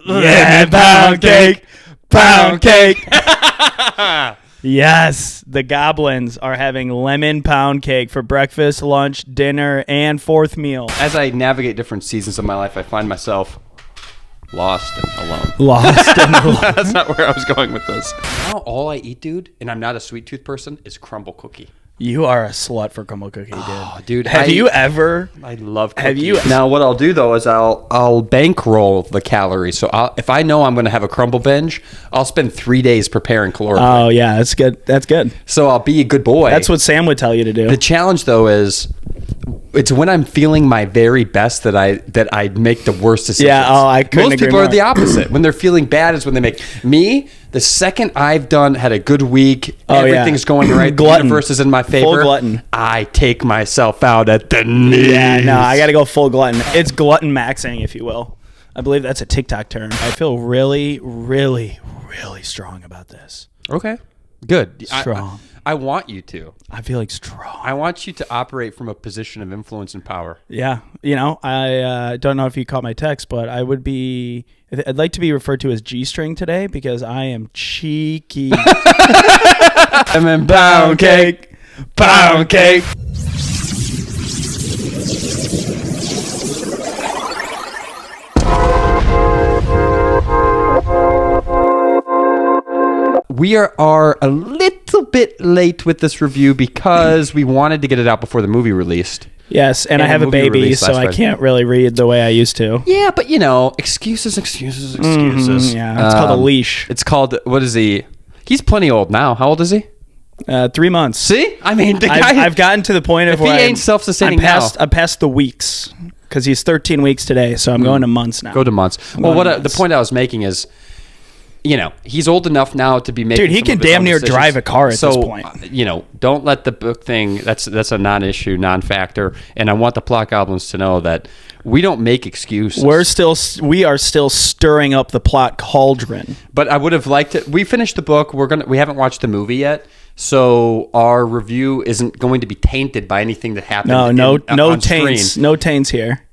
Yeah, pound cake. Pound cake. Yes, the goblins are having lemon pound cake for breakfast, lunch, dinner, and fourth meal. As I navigate different seasons of my life, I find myself lost and alone. Lost and alone. That's not where I was going with this. Now all I eat, dude, and I'm not a sweet tooth person, is crumble cookie. You are a slut for crumble cookie, dude. Oh, dude. Have you ever? I love cookies. Have you? Now, what I'll do, though, is I'll bankroll the calories. So if I know I'm going to have a crumble binge, I'll spend 3 days preparing caloric. Oh, yeah. That's good. That's good. So I'll be a good boy. That's what Sam would tell you to do. The challenge, though, is it's when I'm feeling my very best that I make the worst decisions. Yeah, I couldn't Most people agree are more. the opposite. When they're feeling bad is when they make me. The second I've had a good week, everything's going right, the universe is in my favor. Full glutton. I take myself out at the knees. Yeah, no, I got to go full glutton. It's glutton maxing, if you will. I believe that's a TikTok term. I feel really, really, really strong about this. Okay, good. Strong. I want you to. I feel like strong. I want you to operate from a position of influence and power. Yeah. You know, I don't know if you caught my text, but I'd like to be referred to as G-string today because I am cheeky. I'm in pound cake. Pound cake. We are a little bit late with this review because we wanted to get it out before the movie released. Yes, and I have a baby, so I can't really read the way I used to. Yeah, but excuses. Mm-hmm, yeah, it's called a leash. It's called, what is he? He's plenty old now. How old is he? 3 months. See? I mean, the guy... I've gotten to the point of if where he ain't self-sustaining I'm past the weeks because he's 13 weeks today, so I'm going to months now. Go to months. Well, the point I was making is, he's old enough now to be making. Dude, he can damn near drive a car at this point. Don't let the book thing. That's a non-issue, non-factor. And I want the Plot Goblins to know that we don't make excuses. We are still stirring up the plot cauldron. But I would have liked it. We finished the book. We haven't watched the movie yet, so our review isn't going to be tainted by anything that happened. No on taints. Screen. No taints here.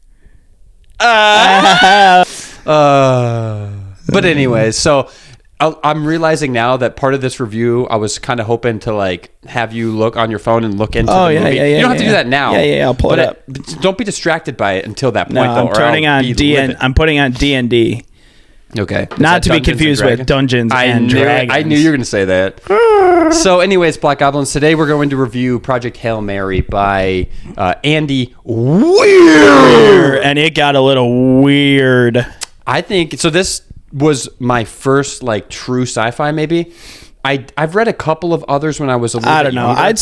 But anyways, so I'm realizing now that part of this review, I was kind of hoping to have you look on your phone and look into the movie. You don't have to do that now. Yeah, I'll pull it up. Don't be distracted by it until that point, No, I'm putting on D&D. Okay. Not to be confused with Dungeons and Dragons. I knew you were going to say that. So anyways, Plot Goblins, today we're going to review Project Hail Mary by Andy Weir. And it got a little weird. I think, so this was my first true sci-fi maybe. I've read a couple of others when I was a little bit younger. I'd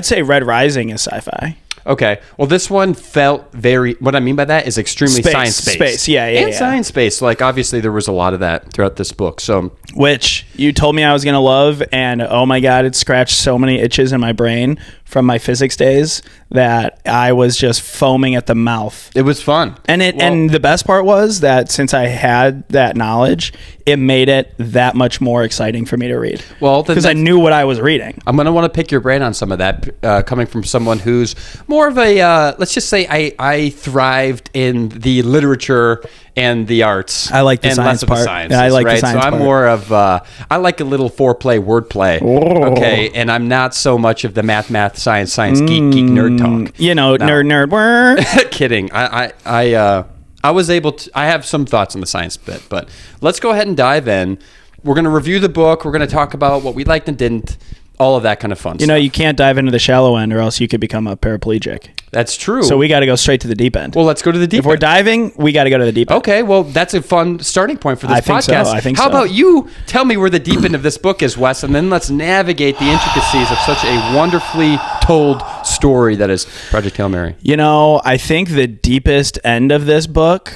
say Red Rising is sci-fi. Okay. Well, this one felt what I mean by that is extremely science-based. Space, yeah. And science-based. Obviously, there was a lot of that throughout this book. So, which you told me I was going to love, and oh my God, it scratched so many itches in my brain from my physics days that I was just foaming at the mouth. It was fun. And the best part was that since I had that knowledge, it made it that much more exciting for me to read. Well, because I knew what I was reading. I'm going to want to pick your brain on some of that, coming from someone who's more of a, let's just say I thrived in the literature and the arts. I like the science part. I like the science part. So I'm more of, I like a little foreplay, wordplay. Oh. Okay. And I'm not so much of the math, science, geek, nerd talk. Nerd. Kidding. I was able to, I have some thoughts on the science bit, but let's go ahead and dive in. We're going to review the book. We're going to talk about what we liked and didn't, all of that kind of fun stuff. You can't dive into the shallow end or else you could become a paraplegic. That's true. So we got to go straight to the deep end. Well, let's go to the deep end. If we're diving, we got to go to the deep end. Okay, well, that's a fun starting point for this podcast. I think so. How about you tell me where the deep end of this book is, Wes, and then let's navigate the intricacies of such a wonderfully told story that is Project Hail Mary. I think the deepest end of this book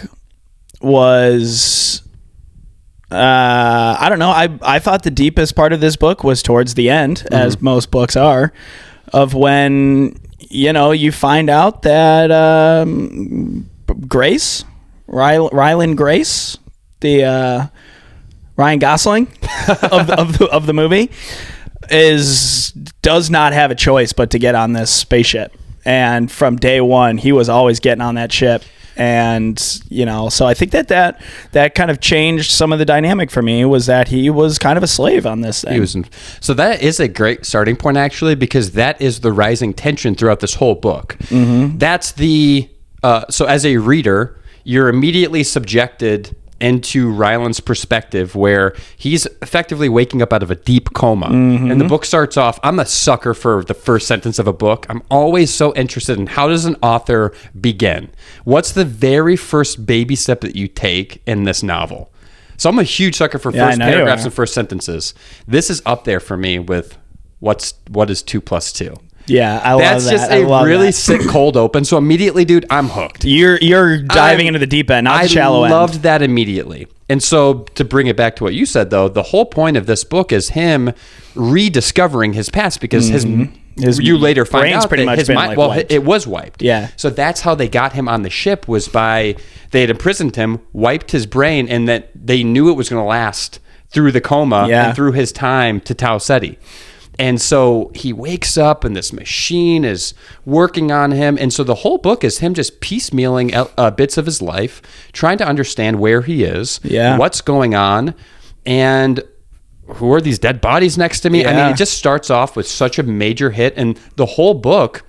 was... I don't know. I thought the deepest part of this book was towards the end, as most books are, of when... you find out that Ryland Grace, the Ryan Gosling of the movie, does not have a choice but to get on this spaceship. And from day one, he was always getting on that ship. And, so I think that kind of changed some of the dynamic for me, was that he was kind of a slave on this thing. So that is a great starting point, actually, because that is the rising tension throughout this whole book. That's so as a reader, you're immediately subjected into Ryland's perspective, where he's effectively waking up out of a deep coma. And the book starts off, I'm a sucker for the first sentence of a book. I'm always so interested in, how does an author begin? What's the very first baby step that you take in this novel? So I'm a huge sucker for first paragraphs and first sentences. This is up there for me with what is 2 + 2. Yeah, I love that. That's just a really sick cold open. So immediately, dude, I'm hooked. You're diving into the deep end, not the shallow end. I loved that immediately. And so to bring it back to what you said, though, the whole point of this book is him rediscovering his past, because you later find out pretty that much his mind, wiped. it was wiped. Yeah. So that's how they got him on the ship, was by, they had imprisoned him, wiped his brain, and that they knew it was going to last through the coma and through his time to Tauceti. And so he wakes up and this machine is working on him. And so the whole book is him just piecemealing bits of his life, trying to understand where he is, what's going on, and who are these dead bodies next to me? I mean, it just starts off with such a major hit. And the whole book,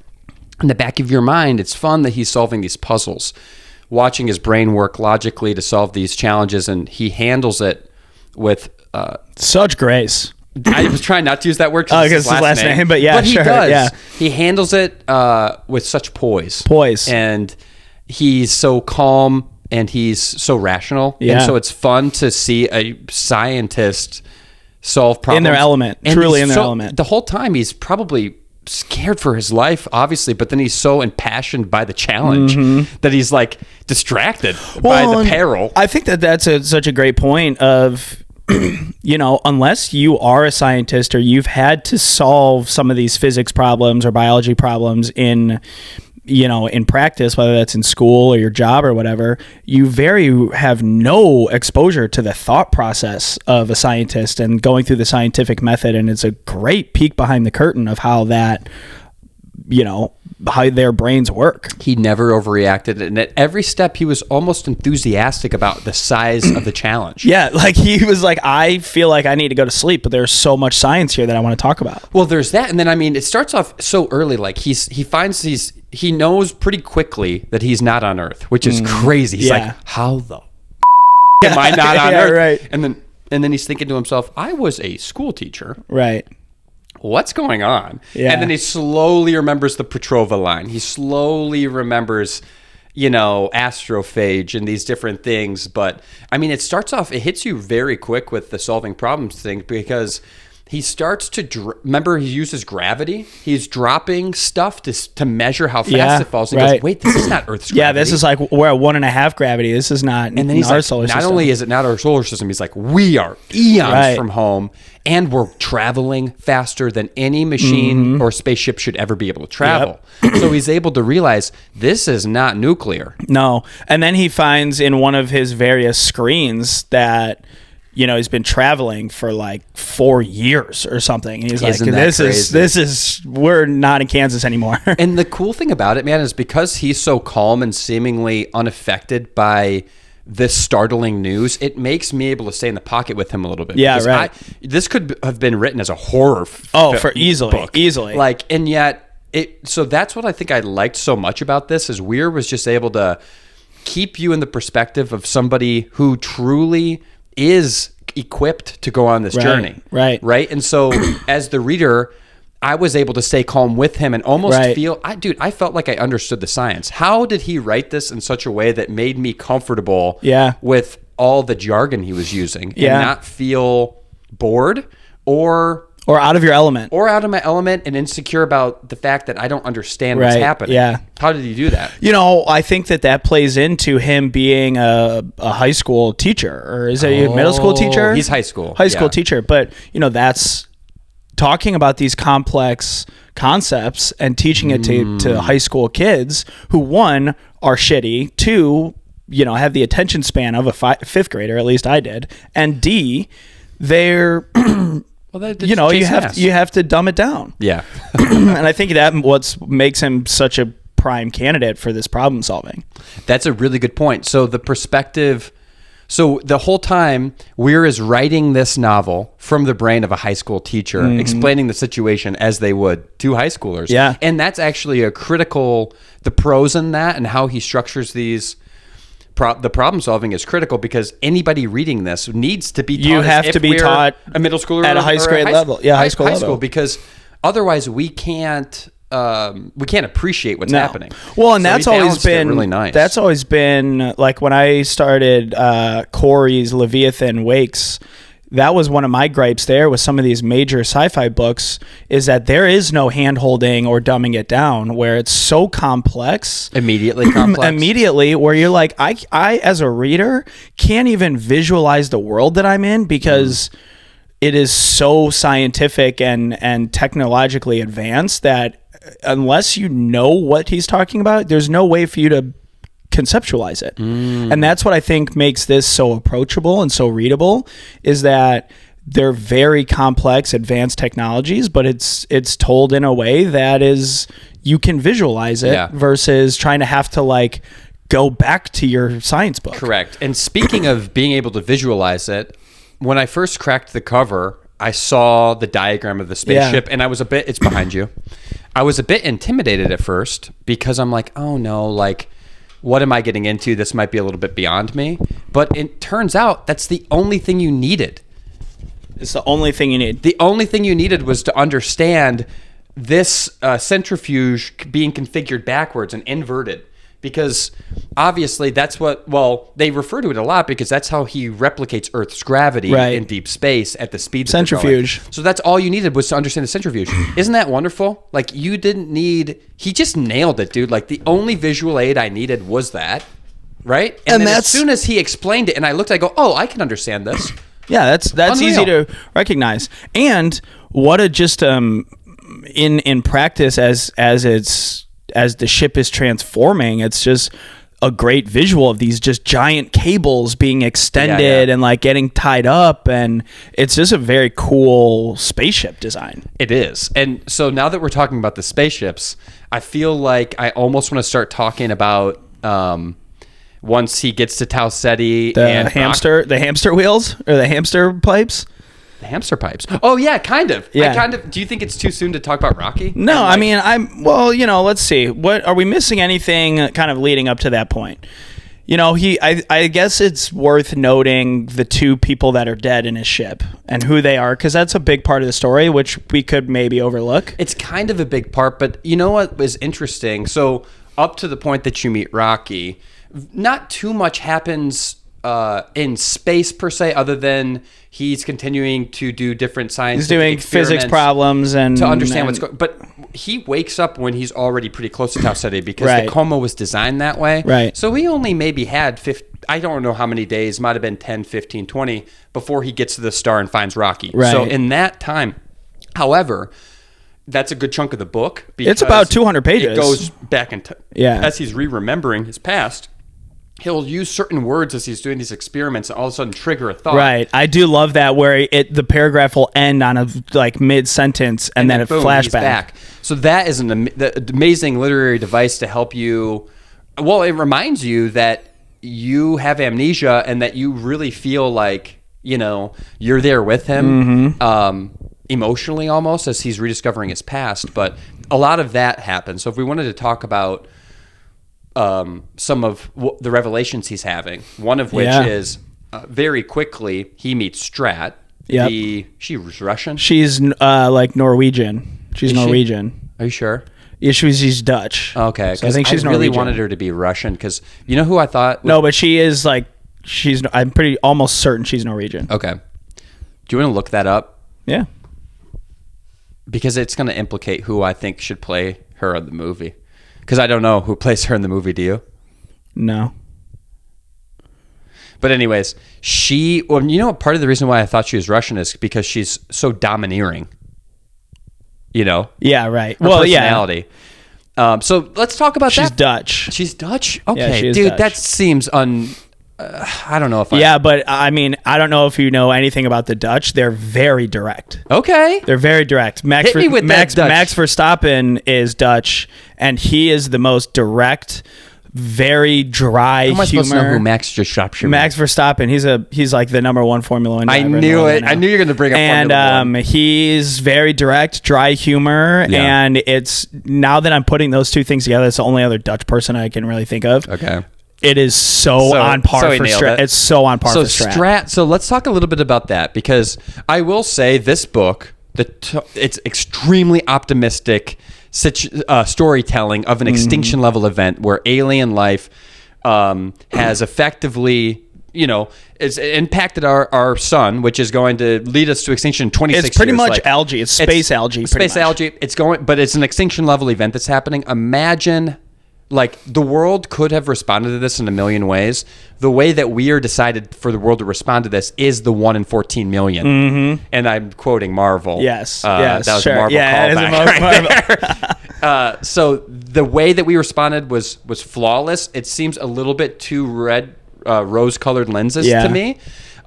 in the back of your mind, it's fun that he's solving these puzzles, watching his brain work logically to solve these challenges. And he handles it with such grace. I was trying not to use that word because it's his last name, but he does. Yeah. He handles it with such poise. And he's so calm and he's so rational. Yeah. And so it's fun to see a scientist solve problems. In their element. And truly in their element. The whole time he's probably scared for his life, obviously, but then he's so impassioned by the challenge that he's like distracted by the peril. I think that's such a great point of... unless you are a scientist or you've had to solve some of these physics problems or biology problems in practice, whether that's in school or your job or whatever, you have no exposure to the thought process of a scientist and going through the scientific method. And it's a great peek behind the curtain of how that, how their brains work. He never overreacted, and at every step he was almost enthusiastic about the size of the challenge. Yeah, like he was like, I feel like I need to go to sleep, but there's so much science here that I want to talk about. Well, there's that, and then it starts off so early. Like he knows pretty quickly that he's not on Earth, which is crazy. He's like, how the am I not on Earth? Right. And then he's thinking to himself, I was a school teacher. Right. What's going on? Yeah. And then he slowly remembers the Petrova line. He slowly remembers, Astrophage and these different things. But it starts off, it hits you very quick with the solving problems thing, because he starts to remember he uses gravity. He's dropping stuff to measure how fast it falls. And he goes, wait, this is not Earth's gravity. Yeah, this is like we're at 1.5 gravity. This is not. And then he's our solar system. Not only is it not our solar system, he's like, we are eons from home, and we're traveling faster than any machine or spaceship should ever be able to travel. So he's able to realize this is not nuclear. No, and then he finds in one of his various screens that, he's been traveling for like 4 years or something. And he's like, this is, we're not in Kansas anymore. And the cool thing about it, man, is because he's so calm and seemingly unaffected by this startling news, it makes me able to stay in the pocket with him a little bit. Yeah, right. This could have been written as a horror easily. Like, and yet, so that's what I think I liked so much about this, is Weir was just able to keep you in the perspective of somebody who truly is equipped to go on this journey. Right. And so as the reader, I was able to stay calm with him and almost feel, I felt like I understood the science. How did he write this in such a way that made me comfortable with all the jargon he was using and not feel bored or out of your element, or out of my element and insecure about the fact that I don't understand what's happening. Yeah. How did he do that? I think that plays into him being a high school teacher, or is it a middle school teacher? He's high school teacher. But that's talking about these complex concepts and teaching it to high school kids who, one, are shitty, two, have the attention span of a fifth grader, at least I did, and D, they're you have to dumb it down. Yeah. And I think that what makes him such a prime candidate for this problem solving. That's a really good point. So the perspective, so the whole time Weir is writing this novel from the brain of a high school teacher, explaining the situation as they would to high schoolers. Yeah. And that's actually a critical, the prose in that and how he structures these, the problem solving is critical because anybody reading this needs to be taught. You have to be taught a middle schooler at a high school level. Yeah, high school level. Because otherwise we can't appreciate what's happening. Well, and so that's always been really nice. That's always been like when I started Corey's Leviathan Wakes. That was one of my gripes there with some of these major sci-fi books is that there is no hand-holding or dumbing it down where it's so complex. Immediately complex. Immediately where you're like, I as a reader can't even visualize the world that I'm in because it is so scientific and technologically advanced that unless you know what he's talking about, there's no way for you to conceptualize it. And that's what I think makes this so approachable and so readable is that they're very complex advanced technologies, but it's told in a way that is you can visualize it versus trying to have to like go back to your science book. Correct. And speaking of being able to visualize it, when I first cracked the cover, I saw the diagram of the spaceship and I was it's behind you. I was a bit intimidated at first because I'm like, oh no, like what am I getting into? This might be a little bit beyond me. But it turns out that's the only thing you needed. It's the only thing you need. The only thing you needed was to understand this centrifuge being configured backwards and inverted. Because obviously that's they refer to it a lot because that's how he replicates Earth's gravity in deep space at the speed that centrifuge. So that's all you needed was to understand the centrifuge. Isn't that wonderful? Like you didn't need, he just nailed it, dude. Like the only visual aid I needed was that, right? And then as soon as he explained it and I looked, I go, oh, I can understand this. Yeah, that's easy to recognize. And what a just in practice as the ship is transforming, it's just a great visual of these just giant cables being extended and like getting tied up, and it's just a very cool spaceship design. It is. And so now that we're talking about the spaceships, I feel like I almost want to start talking about once he gets to Tauceti the hamster wheels or the hamster pipes. The hamster pipes. Oh yeah, kind of. Yeah. Do you think it's too soon to talk about Rocky? No, I mean, let's see. What are we missing anything kind of leading up to that point? I guess it's worth noting the two people that are dead in his ship and who they are, because that's a big part of the story, which we could maybe overlook. It's kind of a big part, but you know what was interesting? So up to the point that you meet Rocky, not too much happens in space per se, other than he's continuing to do different science. He's doing physics problems and to understand what's going. But he wakes up when he's already pretty close to Tauceti because the coma was designed that way. Right. So he only maybe had I don't know how many days, might have been 10, 15, 20 before he gets to the star and finds Rocky. Right. So in that time, however, that's a good chunk of the book. It's about 200 pages. It goes back into as he's remembering his past. He'll use certain words as he's doing these experiments and all of a sudden trigger a thought. Right. I do love that where the paragraph will end on a like mid-sentence and then a boom, flashback. He's back. So that is an amazing literary device to help you. Well, it reminds you that you have amnesia and that you really feel like, you're there with him emotionally almost as he's rediscovering his past. But a lot of that happens. So if we wanted to talk about some of the revelations he's having. One of which is very quickly he meets Stratt. Yep. She was Russian. She's like Norwegian. She's Norwegian. Are you sure? Yeah, she's Dutch. Okay, so I think she's really Norwegian. wanted her to be Russian because you know who I thought. No, but she is like I'm pretty almost certain she's Norwegian. Okay. Do you want to look that up? Yeah. Because it's going to implicate who I think should play her in the movie. Because I don't know who plays her in the movie. Do you? No. But anyways, part of the reason why I thought she was Russian is because she's so domineering. Yeah, right. Her personality. Yeah. So let's talk about that. She's Dutch. She's Dutch? Okay, yeah, she is dude, Dutch. that seems I don't know if Yeah, but I mean, I don't know if you know anything about the Dutch. They're very direct. Okay. They're very direct. Hit me with that Dutch. Max Verstappen is Dutch, and he is the most direct, very dry How am I supposed to know humor. who Max Verstappen? Max Verstappen, he's like the number one Formula One driver. I knew it. I knew you were going to bring up Formula One. And he's very direct, dry humor, and it's now that I'm putting those two things together, it's the only other Dutch person I can really think of. Okay. It is so on par for Stratt. It's so on par for Stratt. So let's talk a little bit about that, because I will say this book, it's extremely optimistic storytelling of an extinction level event where alien life has effectively, it's impacted our sun, which is going to lead us to extinction in 26 years. It's pretty much algae. It's space algae. Space algae. But it's an extinction level event that's happening. Imagine. Like, the world could have responded to this in a million ways. The way that Weir decided for the world to respond to this is the 1 in 14 million. Mm-hmm. And I'm quoting Marvel. Yes. That was a Marvel callback. So the way that we responded was flawless. It seems a little bit too rose-colored lenses to me.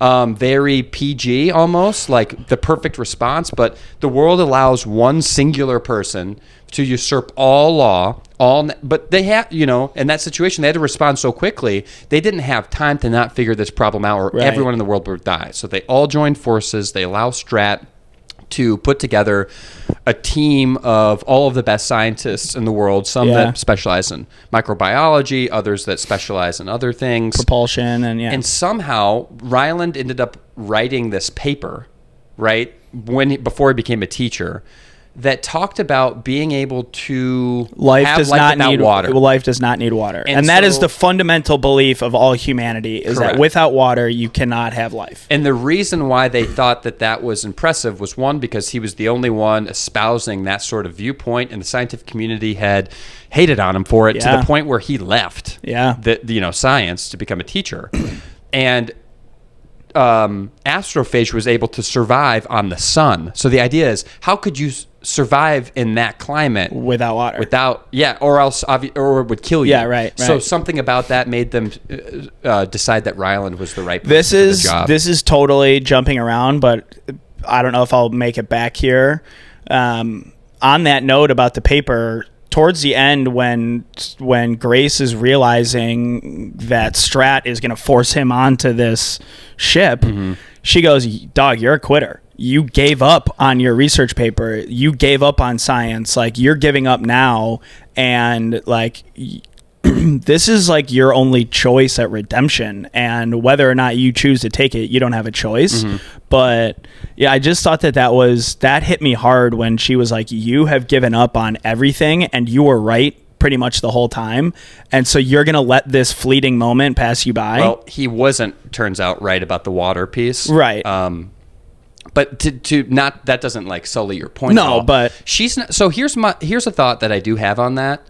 Very PG almost, like the perfect response. But the world allows one singular person to usurp all law, but they have, in that situation, they had to respond so quickly, they didn't have time to not figure this problem out, or everyone in the world would die. So they all joined forces. They allow Stratt to put together a team of all of the best scientists in the world, some that specialize in microbiology, others that specialize in other things. Propulsion, and somehow Ryland ended up writing this paper, right, before he became a teacher, that talked about being able to life does not need water. Life does not need water, and that is the fundamental belief of all humanity: is that without water you cannot have life. And the reason why they thought that was impressive was, one, because he was the only one espousing that sort of viewpoint, and the scientific community had hated on him for it to the point where he left. Science to become a teacher, and Astrophage was able to survive on the sun. So the idea is, how could you survive in that climate without water? Or it would kill you. Right. So something about that made them decide that Ryland was the right person for the job. This is totally jumping around, but I don't know if I'll make it back here. On that note about the paper, towards the end, when Grace is realizing that Stratt is going to force him onto this ship, she goes, "Dog, you're a quitter. You gave up on your research paper. You gave up on science. Like, you're giving up now, and like this is like your only choice at redemption. And whether or not you choose to take it, you don't have a choice." But yeah, I just thought that hit me hard when she was like, "You have given up on everything, and you were right pretty much the whole time, and so you're gonna let this fleeting moment pass you by." Well, he wasn't, turns out, right about the water piece, right? But to not, that doesn't like sully your point. No, at all. but she's not, so here's a thought that I do have on that.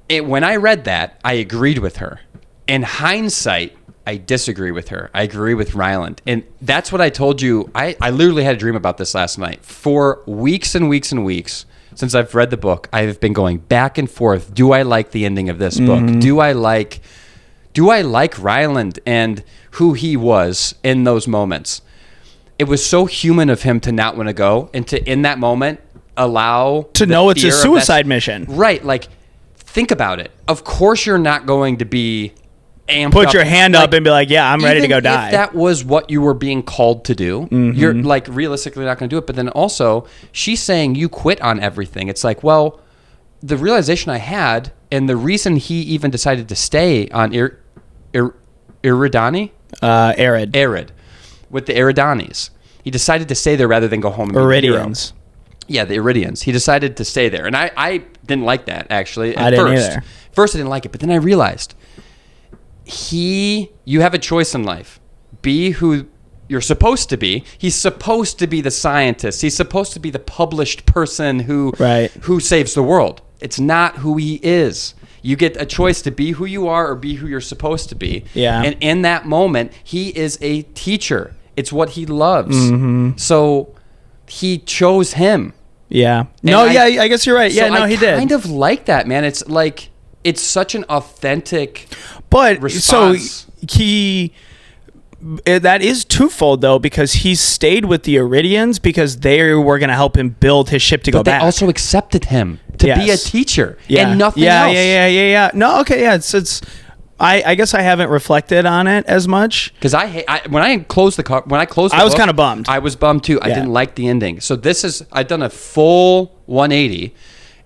When I read that, I agreed with her. In hindsight, I disagree with her. I agree with Ryland. And that's what I told you. I literally had a dream about this last night. For weeks and weeks and weeks, since I've read the book, I have been going back and forth. Do I like the ending of this book? Do I like Ryland and who he was in those moments? It was so human of him to not want to go, and to, in that moment, allow to know it's a suicide mission. Right. Like, think about it. Of course you're not going to be amped Put up. your hand up and be like, yeah, I'm ready to go die. If that was what you were being called to do, you're like realistically not going to do it. But then also, she's saying you quit on everything. It's like, well, the realization I had, and the reason he even decided to stay on Erid with the Eridanis. He decided to stay there rather than go home and be Eridians. Yeah, the Eridians. He decided to stay there. And I didn't like that, actually. I didn't either. First, I didn't like it. But then I realized you have a choice in life. Be who you're supposed to be. He's supposed to be the scientist. He's supposed to be the published person who saves the world. It's not who he is. You get a choice to be who you are or be who you're supposed to be. Yeah. And in that moment, he is a teacher. It's what he loves. So he chose him. Yeah. I guess you're right. Yeah, so he did. I kind of like that, man. It's like, it's such an authentic response. So that is twofold though, because he stayed with the Eridians because they were going to help him build his ship to go back. They also accepted him to be a teacher and nothing else. Yeah. No, okay, yeah. It's. I guess I haven't reflected on it as much because when I closed the book, I was kind of bummed. I was bummed too. I didn't like the ending. So I've done a full 180.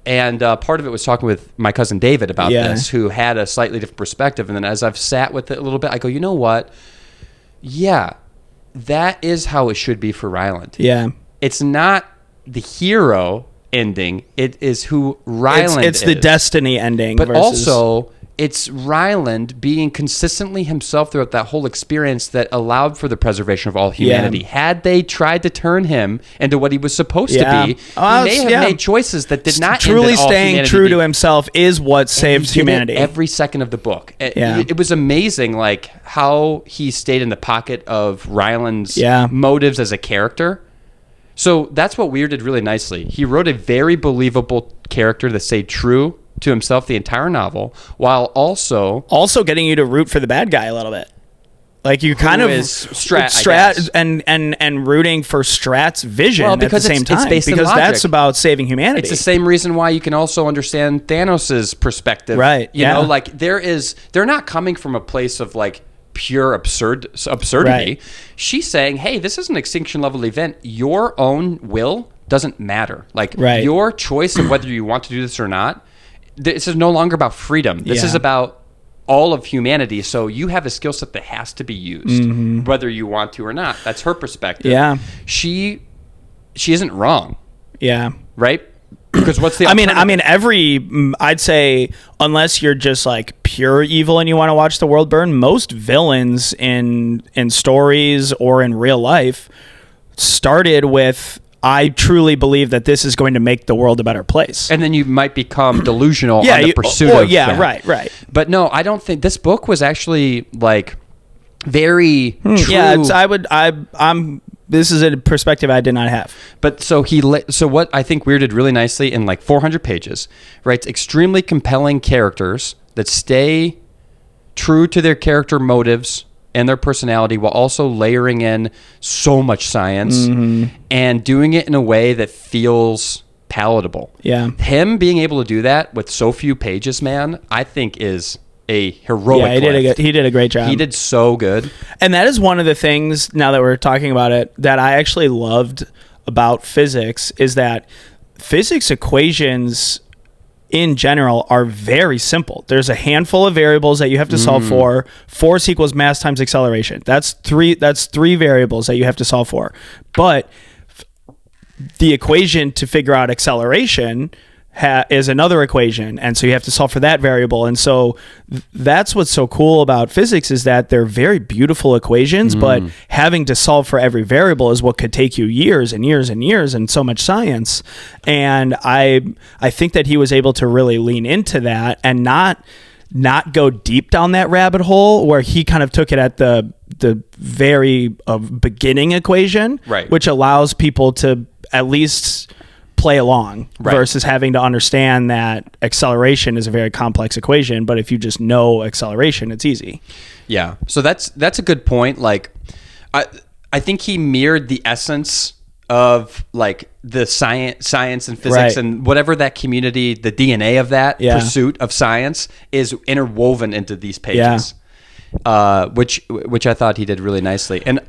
And part of it was talking with my cousin David about this, who had a slightly different perspective. And then as I've sat with it a little bit, I go, you know what? Yeah, that is how it should be for Ryland. Yeah. It's not the hero ending. It is who Ryland is. It's the destiny ending. But also, it's Ryland being consistently himself throughout that whole experience that allowed for the preservation of all humanity. Had they tried to turn him into what he was supposed to be, he may have made choices that did not truly end in all staying true to himself is what saves humanity. Every second of the book. It was amazing, like how he stayed in the pocket of Ryland's motives as a character. So that's what Weir did really nicely. He wrote a very believable character that stayed true to himself the entire novel, while also getting you to root for the bad guy a little bit. Like you kind of Stratt and rooting for Stratt's vision at the same time, it's based because in that's about saving humanity. It's the same reason why you can also understand Thanos's perspective, right? You know, like they're not coming from a place of like pure absurdity. Right. She's saying, "Hey, this is an extinction level event. Your own will doesn't matter. Like your choice of whether you want to do this or not." This is no longer about freedom. This is about all of humanity. So you have a skill set that has to be used, whether you want to or not. That's her perspective. Yeah. She isn't wrong. Yeah. Right? Because what's the I'd say, unless you're just like pure evil and you want to watch the world burn, most villains in stories or in real life started with, I truly believe that this is going to make the world a better place. And then you might become delusional on the pursuit of that. Right. But no, I don't think this book was actually like very true. Yeah, this is a perspective I did not have. But so what I think Weir did really nicely in like 400 pages, writes extremely compelling characters that stay true to their character motives and their personality, while also layering in so much science and doing it in a way that feels palatable. Yeah. Him being able to do that with so few pages, man, I think is a heroic he did a great job. He did so good. And that is one of the things, now that we're talking about it, that I actually loved about physics, is that physics equations in general are very simple. There's a handful of variables that you have to solve for. Force equals mass times acceleration. That's three variables that you have to solve for. But the equation to figure out acceleration is another equation, and so you have to solve for that variable. And so that's what's so cool about physics, is that they're very beautiful equations, but having to solve for every variable is what could take you years and years and years, and so much science. And I think that he was able to really lean into that and not go deep down that rabbit hole, where he kind of took it at the very beginning equation, which allows people to at least play along, versus having to understand that acceleration is a very complex equation. But if you just know acceleration, it's easy. Yeah. So that's a good point. Like, I think he mirrored the essence of like the science and physics and whatever that community, the DNA of that pursuit of science is interwoven into these pages, which I thought he did really nicely. And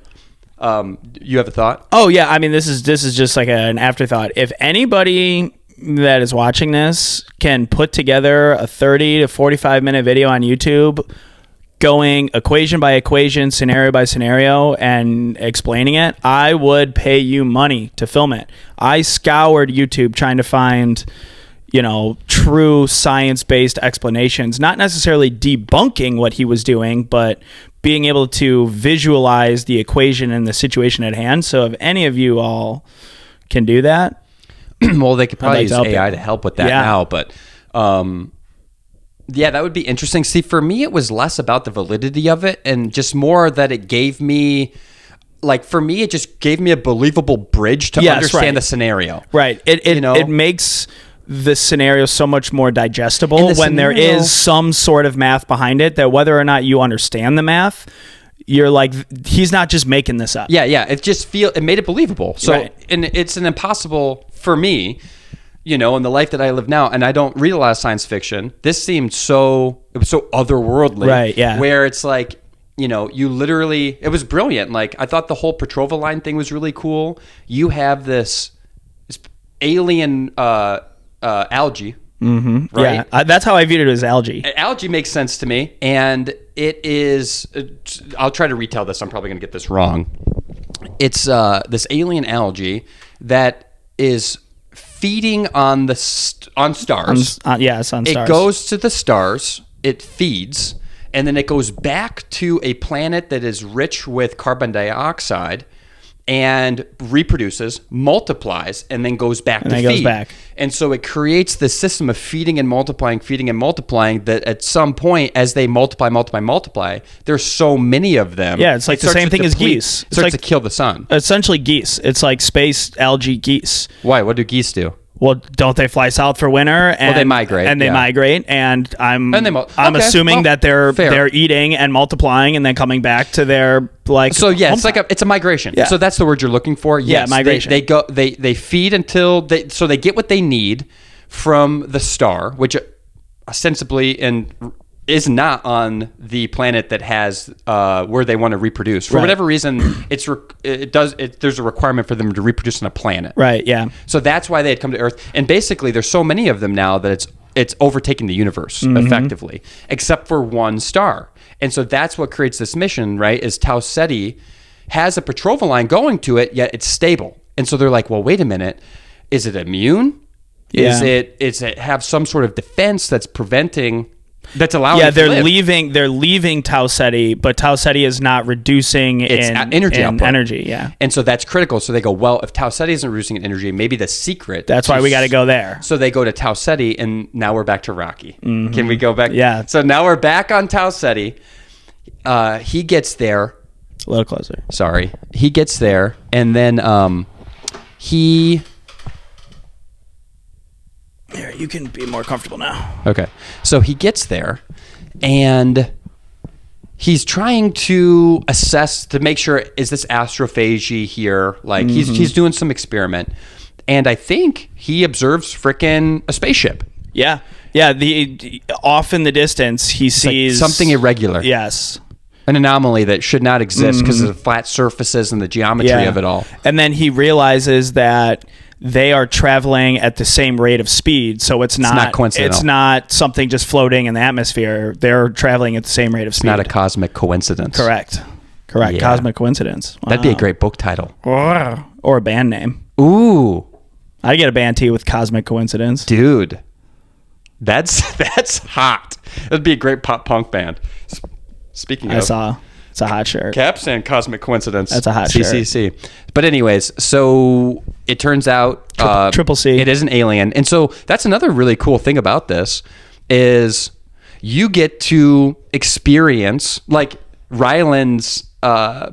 you have a thought? Oh yeah, I mean, this is just like an afterthought. If anybody that is watching this can put together a 30 to 45 minute video on YouTube going equation by equation, scenario by scenario, and explaining it, I would pay you money to film it. I scoured YouTube trying to find, true science-based explanations, not necessarily debunking what he was doing, but being able to visualize the equation and the situation at hand. So if any of you all can do that, well, they could probably use AI to help with that now, but that would be interesting. See, for me, it was less about the validity of it and just more that it gave me, like, for me, it just gave me a believable bridge to understand the scenario. Right. It makes the scenario so much more digestible when there is some sort of math behind it, that whether or not you understand the math, you're like, he's not just making this up. Yeah. It made it believable. So, and it's an impossible for me, in the life that I live now, and I don't read a lot of science fiction. This seemed it was so otherworldly. Right, yeah. Where it's like, you literally, it was brilliant. Like, I thought the whole Petrova line thing was really cool. You have this alien algae. Mm-hmm. Right? Yeah, that's how I viewed it, as algae. Algae makes sense to me. And it is, I'll try to retell this. I'm probably going to get this wrong. It's this alien algae that is feeding on stars. It's on stars. It goes to the stars, it feeds, and then it goes back to a planet that is rich with carbon dioxide and reproduces, multiplies, and then goes back to feed. And so it creates this system of feeding and multiplying that at some point, as they multiply, there's so many of them. Yeah, it's like the same thing as geese. It starts to kill the sun. Essentially geese. It's like space algae geese. Why? What do geese do? Well, don't they fly south for winter? And, they migrate. And they migrate, and I'm assuming that they're eating and multiplying and then coming back to their hometown. It's a migration. Yeah. So that's the word you're looking for. Yes, migration. They feed until they get what they need from the star, which ostensibly is not on the planet that has where they want to reproduce. For whatever reason, there's a requirement for them to reproduce on a planet. Right, yeah. So that's why they had come to Earth. And basically, there's so many of them now that it's overtaking the universe, effectively, except for one star. And so that's what creates this mission, right, is Tauceti has a Petrova line going to it, yet it's stable. And so they're like, well, wait a minute. Is it immune? Yeah. Is it have some sort of defense that's allowing they're leaving Tauceti, but Tauceti is not reducing its energy. Yeah. And so that's critical. So they go, well, if Tauceti isn't reducing in energy, maybe the secret. That's why we got to go there. So they go to Tauceti, and now we're back to Rocky. Mm-hmm. Can we go back? Yeah. So now we're back on Tauceti. He gets there. A little closer. Sorry. He gets there, and then he... Here, you can be more comfortable now. Okay. So he gets there, and he's trying to assess to make sure, is this astrophage here? Like, he's doing some experiment, and I think he observes frickin' a spaceship. Yeah. Yeah, off in the distance, he sees... Like something irregular. Yes. An anomaly that should not exist because of the flat surfaces and the geometry of it all. And then he realizes that they are traveling at the same rate of speed, so it's not coincidental. It's not something just floating in the atmosphere. They're traveling at the same rate of speed. It's not a cosmic coincidence. Correct. Yeah. Cosmic coincidence. Wow. That'd be a great book title. Or a band name. Ooh. I'd get a band tee with Cosmic Coincidence. Dude. That's hot. That'd be a great pop punk band. Speaking of... It's a hot shirt. Caps and Cosmic Coincidence. That's a hot CCC. Shirt. But anyways, so it turns out... Triple C. It is an alien. And so that's another really cool thing about this is you get to experience like Ryland's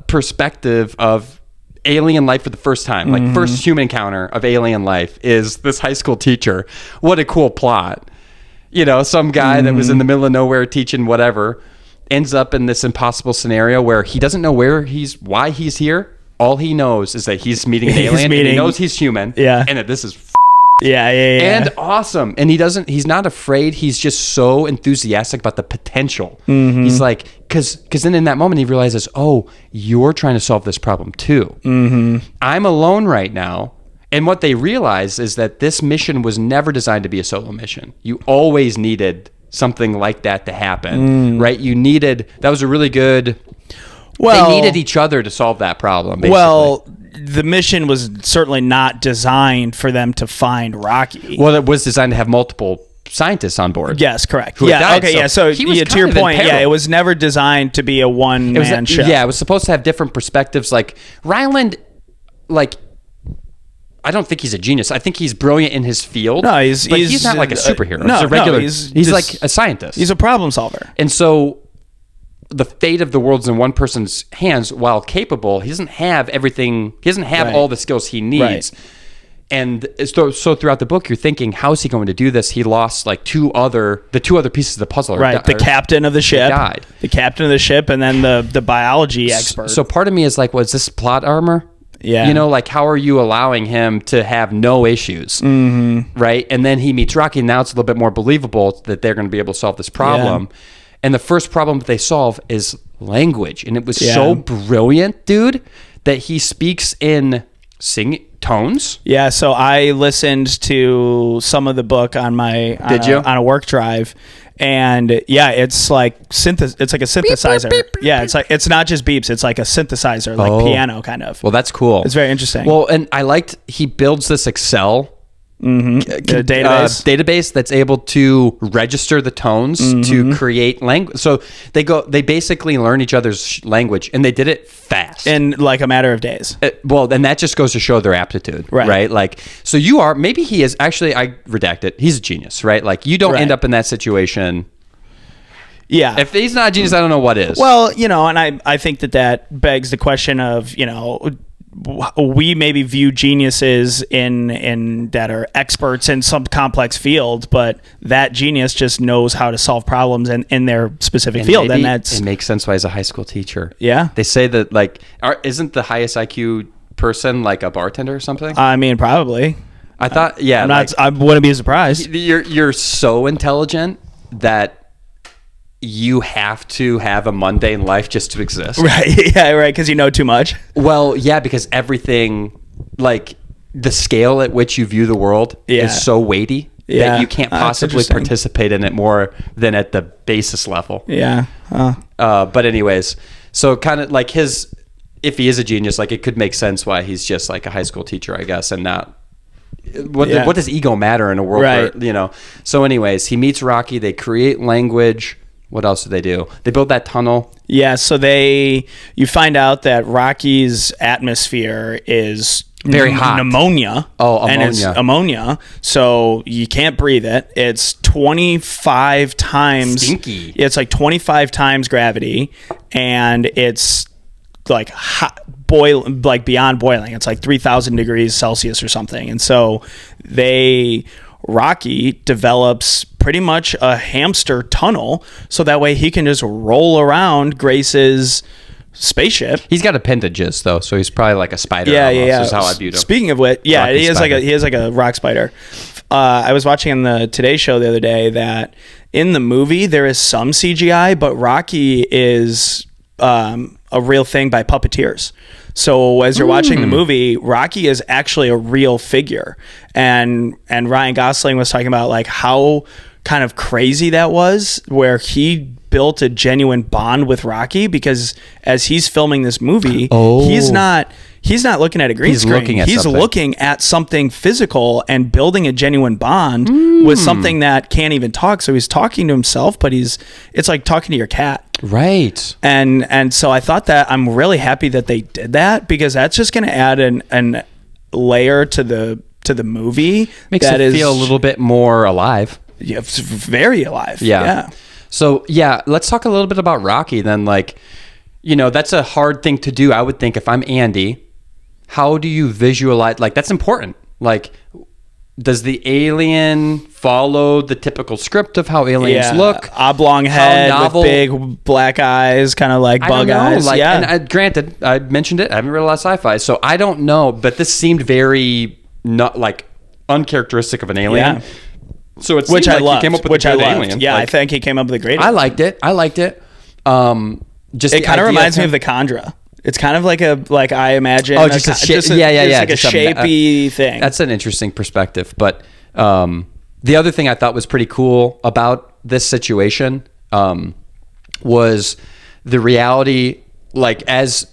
perspective of alien life for the first time. Like first human encounter of alien life is this high school teacher. What a cool plot. Some guy that was in the middle of nowhere teaching whatever ends up in this impossible scenario where he doesn't know why he's here. All he knows is that he's meeting an alien, and he knows he's human, and that this is and awesome. And he's not afraid. He's just so enthusiastic about the potential. He's like, because then in that moment he realizes, oh, you're trying to solve this problem too. I'm alone right now. And what they realize is that this mission was never designed to be a solo mission. You always needed something like that to happen, right? That was a really good... Well, they needed each other to solve that problem, basically. Well, the mission was certainly not designed for them to find Rocky. Well, it was designed to have multiple scientists on board. Yes, correct. So to your point, it was never designed to be a one-man show. Yeah, it was supposed to have different perspectives. Like, Ryland, I don't think he's a genius. I think he's brilliant in his field. No, he's not like a superhero. He's a regular. He's like a scientist. He's a problem solver. And so the fate of the world's in one person's hands. While capable, he doesn't have everything. He doesn't have all the skills he needs. Right. And so throughout the book, you're thinking, how's he going to do this? He lost like the two other pieces of the puzzle. Right. The captain of the ship died. The captain of the ship, and then the biology expert. So part of me is like, was this plot armor? Yeah. You know, like, how are you allowing him to have no issues? Mm-hmm. Right. And then he meets Rocky. And now it's a little bit more believable that they're going to be able to solve this problem. Yeah. And the first problem that they solve is language. And it was so brilliant, dude, that he speaks in singing tones. Yeah, so I listened to some of the book on a work drive, and yeah, it's like it's like a synthesizer. Beep, beep, beep, yeah, it's like, it's not just beeps, it's like a synthesizer, like piano kind of. Well, that's cool. It's very interesting. Well, and I liked he builds this Excel database that's able to register the tones to create language. So they basically learn each other's language, and they did it fast in like a matter of days. Well, then that just goes to show their aptitude, right? Like, so maybe he is actually, I redact it, he's a genius, right? Like, you don't end up in that situation. Yeah. If he's not a genius, I don't know what is. Well, and I think that begs the question of, we maybe view geniuses in that are experts in some complex field, but that genius just knows how to solve problems in their specific field, and it makes sense why he's a high school teacher. Yeah, they say that, like, isn't the highest IQ person like a bartender or something? I mean, probably. I thought, yeah, I wouldn't be surprised. You're so intelligent that you have to have a mundane life just to exist. Right. Yeah, right. Because you know too much. Well, yeah, because everything, like, the scale at which you view the world is so weighty that you can't possibly participate in it more than at the basis level. Yeah. But anyways, so kind of like if he is a genius, like, it could make sense why he's just like a high school teacher, I guess, and not. What does ego matter in a world where, So anyways, he meets Rocky. They create language. What else do? They build that tunnel. Yeah, so you find out that Rocky's atmosphere is very hot. Ammonia. Oh, ammonia. And it's ammonia, so you can't breathe it. It's 25 times... Stinky. It's like 25 times gravity, and it's like hot, like beyond boiling. It's like 3,000 degrees Celsius or something. And so Rocky develops pretty much a hamster tunnle, so that way he can just roll around Grace's spaceship. He's got appendages though, so he's probably like a spider. Yeah. Is how I viewed him. Speaking of which, yeah, he is like a rock spider. I was watching on the Today Show the other day that in the movie there is some CGI, but Rocky is a real thing by puppeteers. So as you're watching the movie, Rocky is actually a real figure. And Ryan Gosling was talking about like how kind of crazy that was, where he built a genuine bond with Rocky, because as he's filming this movie, he's not looking at a green screen. He's looking at something physical and building a genuine bond with something that can't even talk. So he's talking to himself, but it's like talking to your cat. Right. And so I thought that I'm really happy that they did that, because that's just going to add an layer to the movie. Makes it feel a little bit more alive. Yeah, it's very alive. Yeah. So, yeah, let's talk a little bit about Rocky then. Like, that's a hard thing to do. I would think if I'm Andy, how do you visualize? Like, that's important. Like, does the alien follow the typical script of how aliens look? Oblong head with big black eyes, kind of like bug eyes. Like, and granted, I mentioned it. I haven't read a lot of sci-fi, so I don't know. But this seemed very not like uncharacteristic of an alien. Yeah. So it seemed he came up with a great alien. Yeah, I think he came up with a great alien. I liked it. It kind of reminds me of the Kandra. It's kind of like I imagine. Oh, just a shapey thing. That's an interesting perspective. But the other thing I thought was pretty cool about this situation was the reality. Like as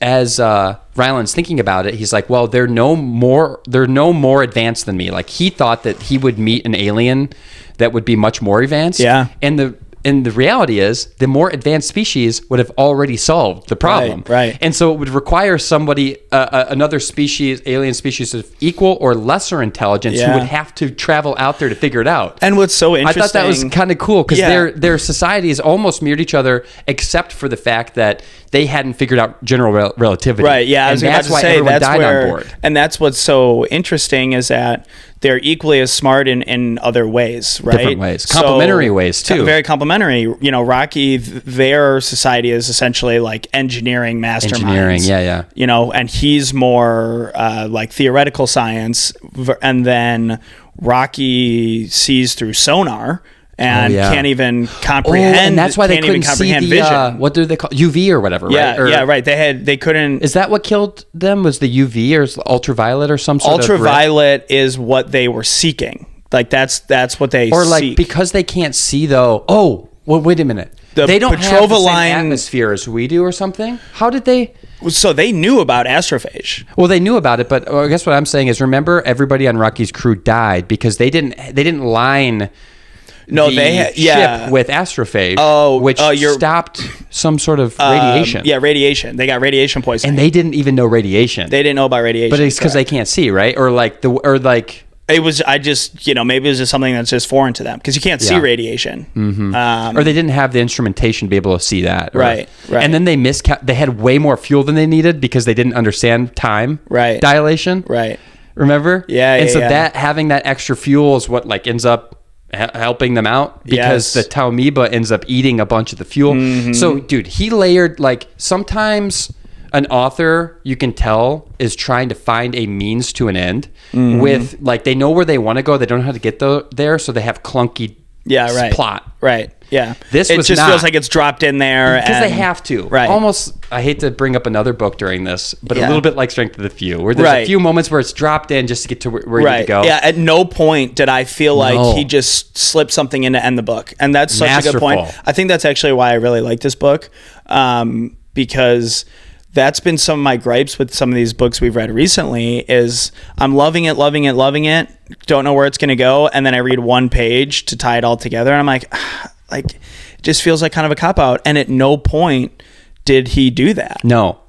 Ryland's thinking about it, he's like, well, they're no more advanced than me. Like, he thought that he would meet an alien that would be much more advanced. Yeah. And And the reality is, the more advanced species would have already solved the problem. Right. And so it would require somebody, another species, alien species of equal or lesser intelligence, who would have to travel out there to figure it out. And what's so interesting, I thought that was kind of cool, because their societies almost mirrored each other, except for the fact that they hadn't figured out general relativity. Right. Yeah. And that's why everyone died on board. And that's what's so interesting, is that they're equally as smart in other ways, right? Different ways. Complementary ways, too. Very complementary. You know, Rocky, their society is essentially like engineering masterminds. Engineering, yeah. You know, and he's more like theoretical science. And then Rocky sees through sonar and can't even comprehend. And that's why they couldn't see the vision. what do they call UV or whatever? Yeah, right? right. They couldn't. Is that what killed them? Was the UV or ultraviolet or some sort of ultraviolet is what they were seeking. Like that's what they or like seek. Because they can't see though. Oh, well, wait a minute. They don't have the same atmosphere as we do or something. How did they? So they knew about Astrophage. Well, they knew about it, but I guess what I'm saying is, remember, everybody on Rocky's crew died because they didn't line. No, ship with Astrophage, which stopped some sort of radiation. Radiation. They got radiation poisoning, and they didn't even know radiation. They didn't know about radiation, but it's because they can't see, right? Or like it was. I just maybe it was just something that's just foreign to them, because you can't see radiation, or they didn't have the instrumentation to be able to see that, right? And then they had way more fuel than they needed because they didn't understand time, dilation, right? Remember? Yeah. And so that having that extra fuel is what like ends up helping them out, because the Tauamoeba ends up eating a bunch of the fuel. So dude, he layered, like, sometimes an author, you can tell, is trying to find a means to an end with, like, they know where they want to go, they don't know how to get there, so they have clunky plot. Right. Yeah. It just feels like it's dropped in there. Because they have to. Right. Almost, I hate to bring up another book during this, but a little bit like Strength of the Few, where there's a few moments where it's dropped in just to get to where you need to go. Yeah. At no point did I feel like he just slipped something in to end the book. And that's such a good point. I think that's actually why I really like this book, because that's been some of my gripes with some of these books we've read recently, is I'm loving it, don't know where it's going to go, and then I read one page to tie it all together, and I'm like, it just feels like kind of a cop-out, and at no point did he do that. No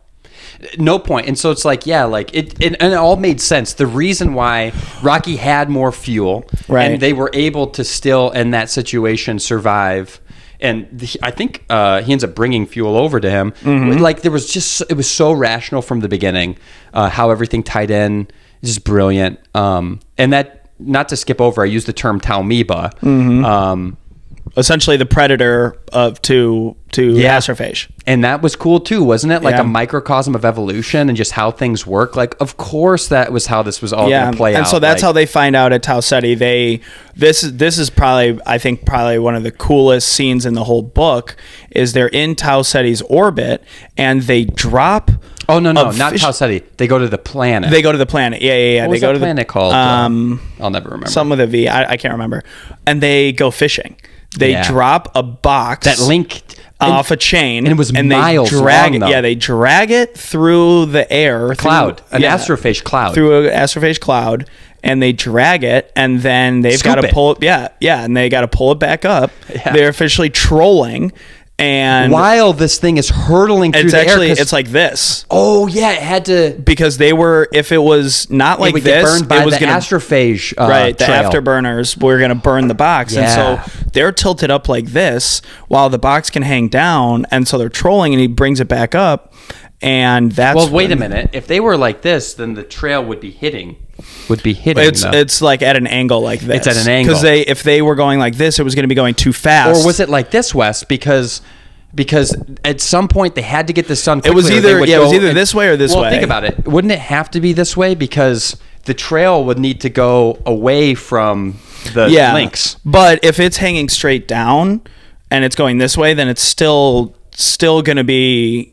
point. And so it's like, it all made sense. The reason why Rocky had more fuel, and they were able to still, in that situation, survive. And I think he ends up bringing fuel over to him. Like, it was so rational from the beginning, how everything tied in. It's just brilliant. And that, not to skip over, I used the term Tauamoeba. Essentially the predator to Astrophage. And that was cool too, wasn't it? Like a microcosm of evolution and just how things work. Like, of course that was how this was all going to play out. And so that's how they find out at Tauceti. This is probably, I think, one of the coolest scenes in the whole book, is they're in Tauceti's orbit and they drop. Oh, no, not Tauceti. They go to the planet. Yeah. What was that planet called? I'll never remember. Some with a V. I can't remember. And they go fishing. They drop a box that linked off a chain, and it was miles long, though. Yeah, they drag it through the air, Astrophage cloud, through an Astrophage cloud, and they drag it, and then they've got to pull it. And they got to pull it back up. Yeah. They're officially trolling. And while this thing is hurtling through the air, it's like this. Oh yeah, it had to, because they were. If it was not like this, get burned by it was the Astrophage. The afterburners were going to burn the box, and so they're tilted up like this while the box can hang down, and so they're trolling, and he brings it back up, and that's. Well, wait a minute. If they were like this, then the trail would be hitting. It's like at an angle like this. It's at an angle, because if they were going like this, it was going to be going too fast. Or was it like this, Wes? Because at some point they had to get this done quickly. It was either this way or this way. Well, think about it. Wouldn't it have to be this way, because the trail would need to go away from the links? But if it's hanging straight down and it's going this way, then it's still going to be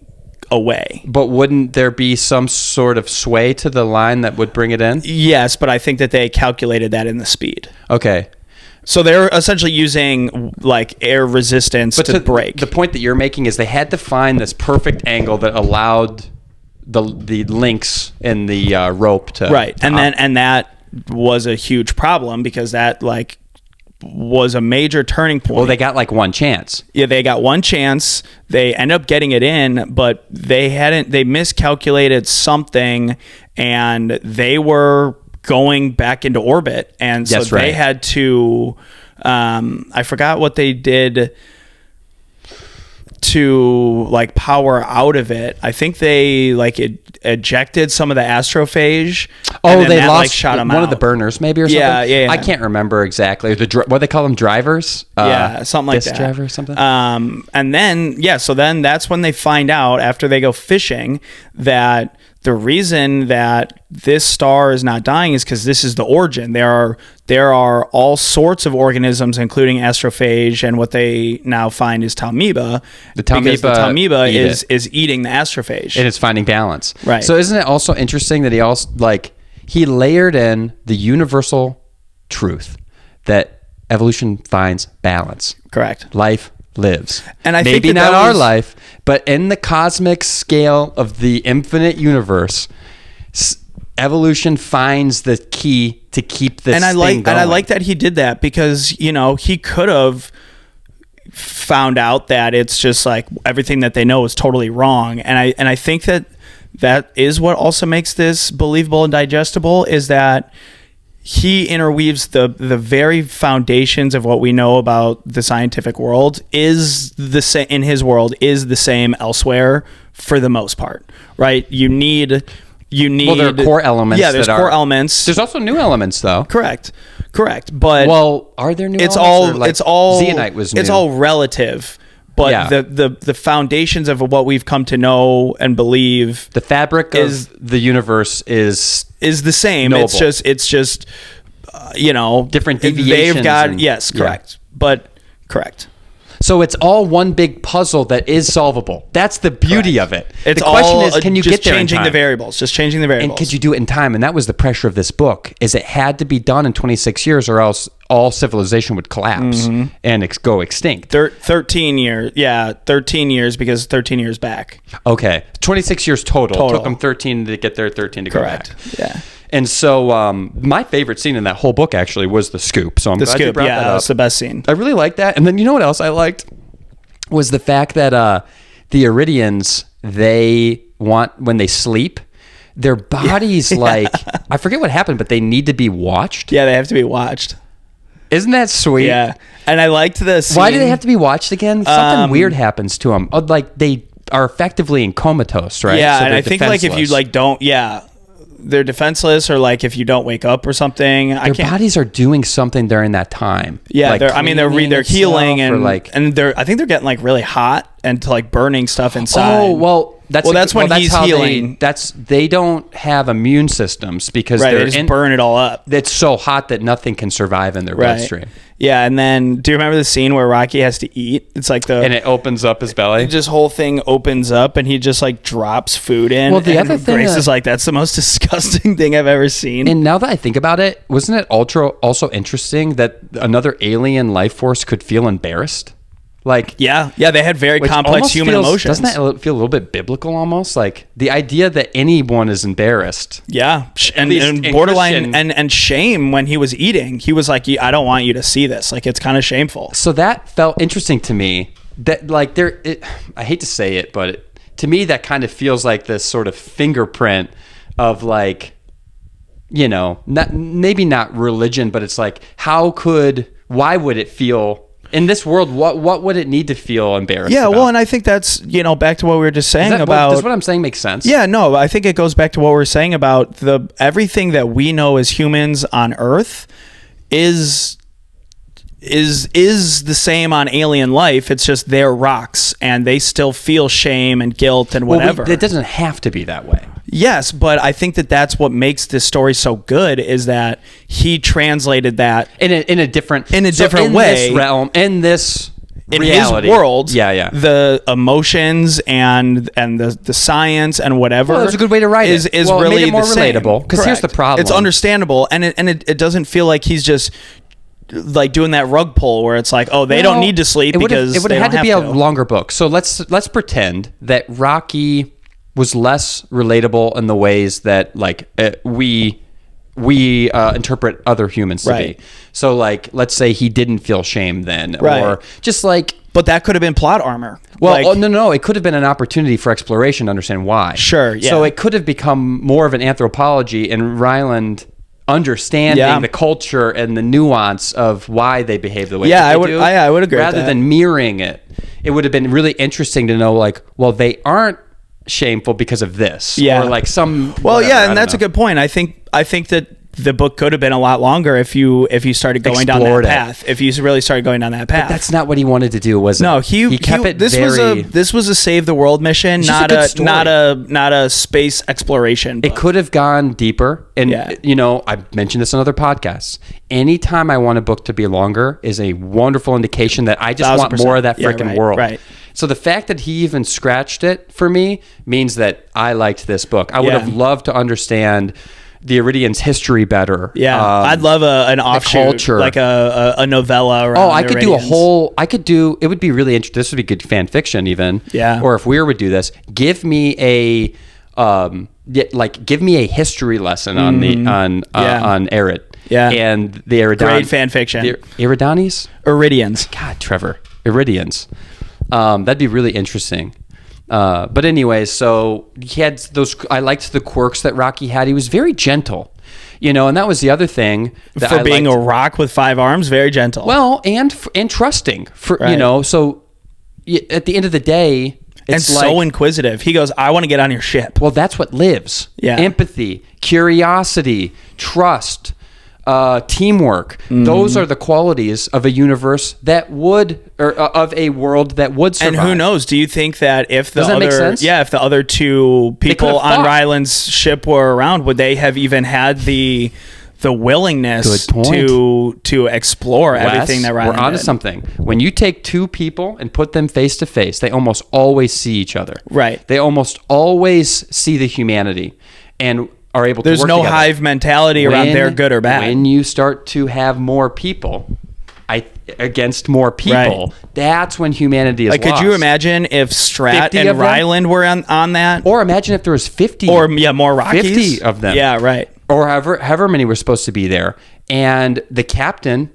away. But wouldn't there be some sort of sway to the line that would bring it in? Yes, but I think that they calculated that in the speed. Okay. So they're essentially using like air resistance to brake. The point that you're making is they had to find this perfect angle that allowed the links in the rope to and that was a huge problem, because that was a major turning point. Well, they got like one chance. Yeah, they got one chance. They end up getting it in, but they miscalculated something, and they were going back into orbit. And so they had to, I forgot what they did to like power out of it. I think they like ejected some of the Astrophage. Oh, they lost like, shot them one out. of the burners, maybe, or something. Yeah. I can't remember exactly. What they call them, drivers. Something like that. Driver or something. And then so then that's when they find out after they go fishing that the reason that this star is not dying is because this is the origin. There are all sorts of organisms, including Astrophage, and what they now find is Tau'amoeba. The Tau'amoeba is eating the Astrophage, and it's finding balance. Right. So isn't it also interesting that he layered in the universal truth that evolution finds balance. Correct. Life lives. And I maybe think not our life, but in the cosmic scale of the infinite universe, evolution finds the key to keep this thing going. And I like that he did that, because he could have found out that it's just like everything that they know is totally wrong. And I think that is what also makes this believable and digestible, is that he interweaves the very foundations of what we know about the scientific world is the same in his world, is the same elsewhere for the most part, right? You need well, there are core elements. Yeah, there's core elements. There's also new elements, though. Correct. But are there new elements? It's all Zeonite was new. It's all relative. But the foundations of what we've come to know and believe, the fabric of the universe is the same. Knowable. It's just different deviations. They've got correct. But correct. So it's all one big puzzle that is solvable. That's the beauty of it. The question is, can you get there in time? Just changing the variables. And could you do it in time? And that was the pressure of this book, is it had to be done in 26 years or else all civilization would collapse and go extinct. 13 years. Yeah, 13 years, because 13 years back. Okay. 26 years total. Took them 13 to get there, 13 to go back. Yeah. And so my favorite scene in that whole book actually was the scoop. So I'm glad you brought that up. That's the best scene. I really like that. And then you know what else I liked? Was the fact that the Eridians, when they sleep, their bodies I forget what happened, but they need to be watched. Yeah, they have to be watched. Isn't that sweet? Yeah. And I liked this. Why do they have to be watched again? Something weird happens to them. Like they are effectively in comatose, right? Yeah, so and I think if you don't, they're defenseless, or if you don't wake up or something. Their bodies are doing something during that time. Yeah, they're healing, and I think they're getting really hot and burning stuff inside. Oh well, that's when he's healing. They don't have immune systems because they just burn it all up. It's so hot that nothing can survive in their bloodstream. Yeah, and then do you remember the scene where Rocky has to eat? It's and it opens up his belly. This whole thing opens up, and he just drops food in. Well, the other thing, Grace is that's the most disgusting thing I've ever seen. And now that I think about it, wasn't it also interesting that another alien life force could feel embarrassed? They had very complex human emotions. Doesn't that feel a little bit biblical almost? The idea that anyone is embarrassed. Yeah. And borderline and shame when he was eating. He was like, I don't want you to see this. It's kind of shameful. So that felt interesting to me. That I hate to say it, but to me that kind of feels like this sort of fingerprint of maybe not religion, but it's why would it feel in this world, what would it need to feel embarrassed about? Well, and I think that's, back to what we were just saying does what I'm saying make sense? Yeah, no, I think it goes back to what we were saying about everything that we know as humans on Earth is the same on alien life. It's just they're rocks, and they still feel shame and guilt and whatever. It doesn't have to be that way. Yes, but I think that's what makes this story so good, is that he translated that in a different way, this realm, in this reality. His world. The emotions and the science and whatever. Well, it's a good way to write is it. Really made it more relatable. Because here's the problem: it's understandable, and it doesn't feel like he's just doing that rug pull where it's they don't need to sleep because it would have had to be a longer book. So let's pretend that Rocky was less relatable in the ways that we we interpret other humans to Right. be. So like, let's say he didn't feel shame then, Right. or just like, But that could have been plot armor. well, Like, no, it could have been an opportunity for exploration to understand why. Sure, yeah. So it could have become more of an anthropology and Ryland understanding the culture and the nuance of why they behave the way Yeah, that they I would- do, I would agree with rather that. than mirroring it. It would have been really interesting to know, like, well, they aren't shameful because of this, Yeah. or like some. Well, whatever, yeah, I and don't that's know. a good point. I think that the book could have been a lot longer if you started going down that Explored it. path. If you really started going down that path. That's not what he wanted to do, was it? No, he kept it this very. was a save the world mission, It's just not a good story. not a space exploration book. It could have gone deeper. And, Yeah. you know, I've mentioned this on other podcasts. Anytime I want a book to be longer is a wonderful indication that I just want 1000%. more of that Yeah, freaking right, world. right. So the fact that he even scratched it for me means that I liked this book. I would Yeah. have loved to understand the Eridians' history better. Yeah, I'd love an offshoot, culture. like a novella. Around Oh, I could do a Eridians. whole. I could do. It would be really interesting. This would be good fan fiction, even. Yeah. Or if Weir would do this, give me a, give me a history lesson on the on Erid. Yeah. And the Eridan. Great fan fiction. The Eridanis. Eridians. God, Trevor. Eridians. That'd be really interesting. But anyway, so he had those. I liked the quirks that Rocky had. He was very gentle, you know, and that was the other thing that For I being liked. a rock with 5 arms, very gentle. Well, and trusting for you Right. know. So at the end of the day, and it's so like, inquisitive. He goes, "I want to get on your ship." well, that's what lives. Yeah. Empathy, curiosity, trust, teamwork. Mm-hmm. Those are the qualities of a universe that would, or of a world that would survive. And who knows? Do you think that if the Does that other, make sense? if the other 2 people have on fought. Ryland's ship were around, would they have even had the willingness Good point. to explore Wes, everything that Ryland we're onto did? something. When you take 2 people and put them face to face, they almost always see each other. Right. They almost always see the humanity and are able to There's work no together. hive mentality around When- they're good or bad. When you start to have more people against more people, Right. that's when humanity is Like, lost. could you imagine if Stratt 50 and of them? Ryland were on that? Or imagine if there was 50 Or more Rockies? 50 of them. Yeah, right. Or however many were supposed to be there, and the captain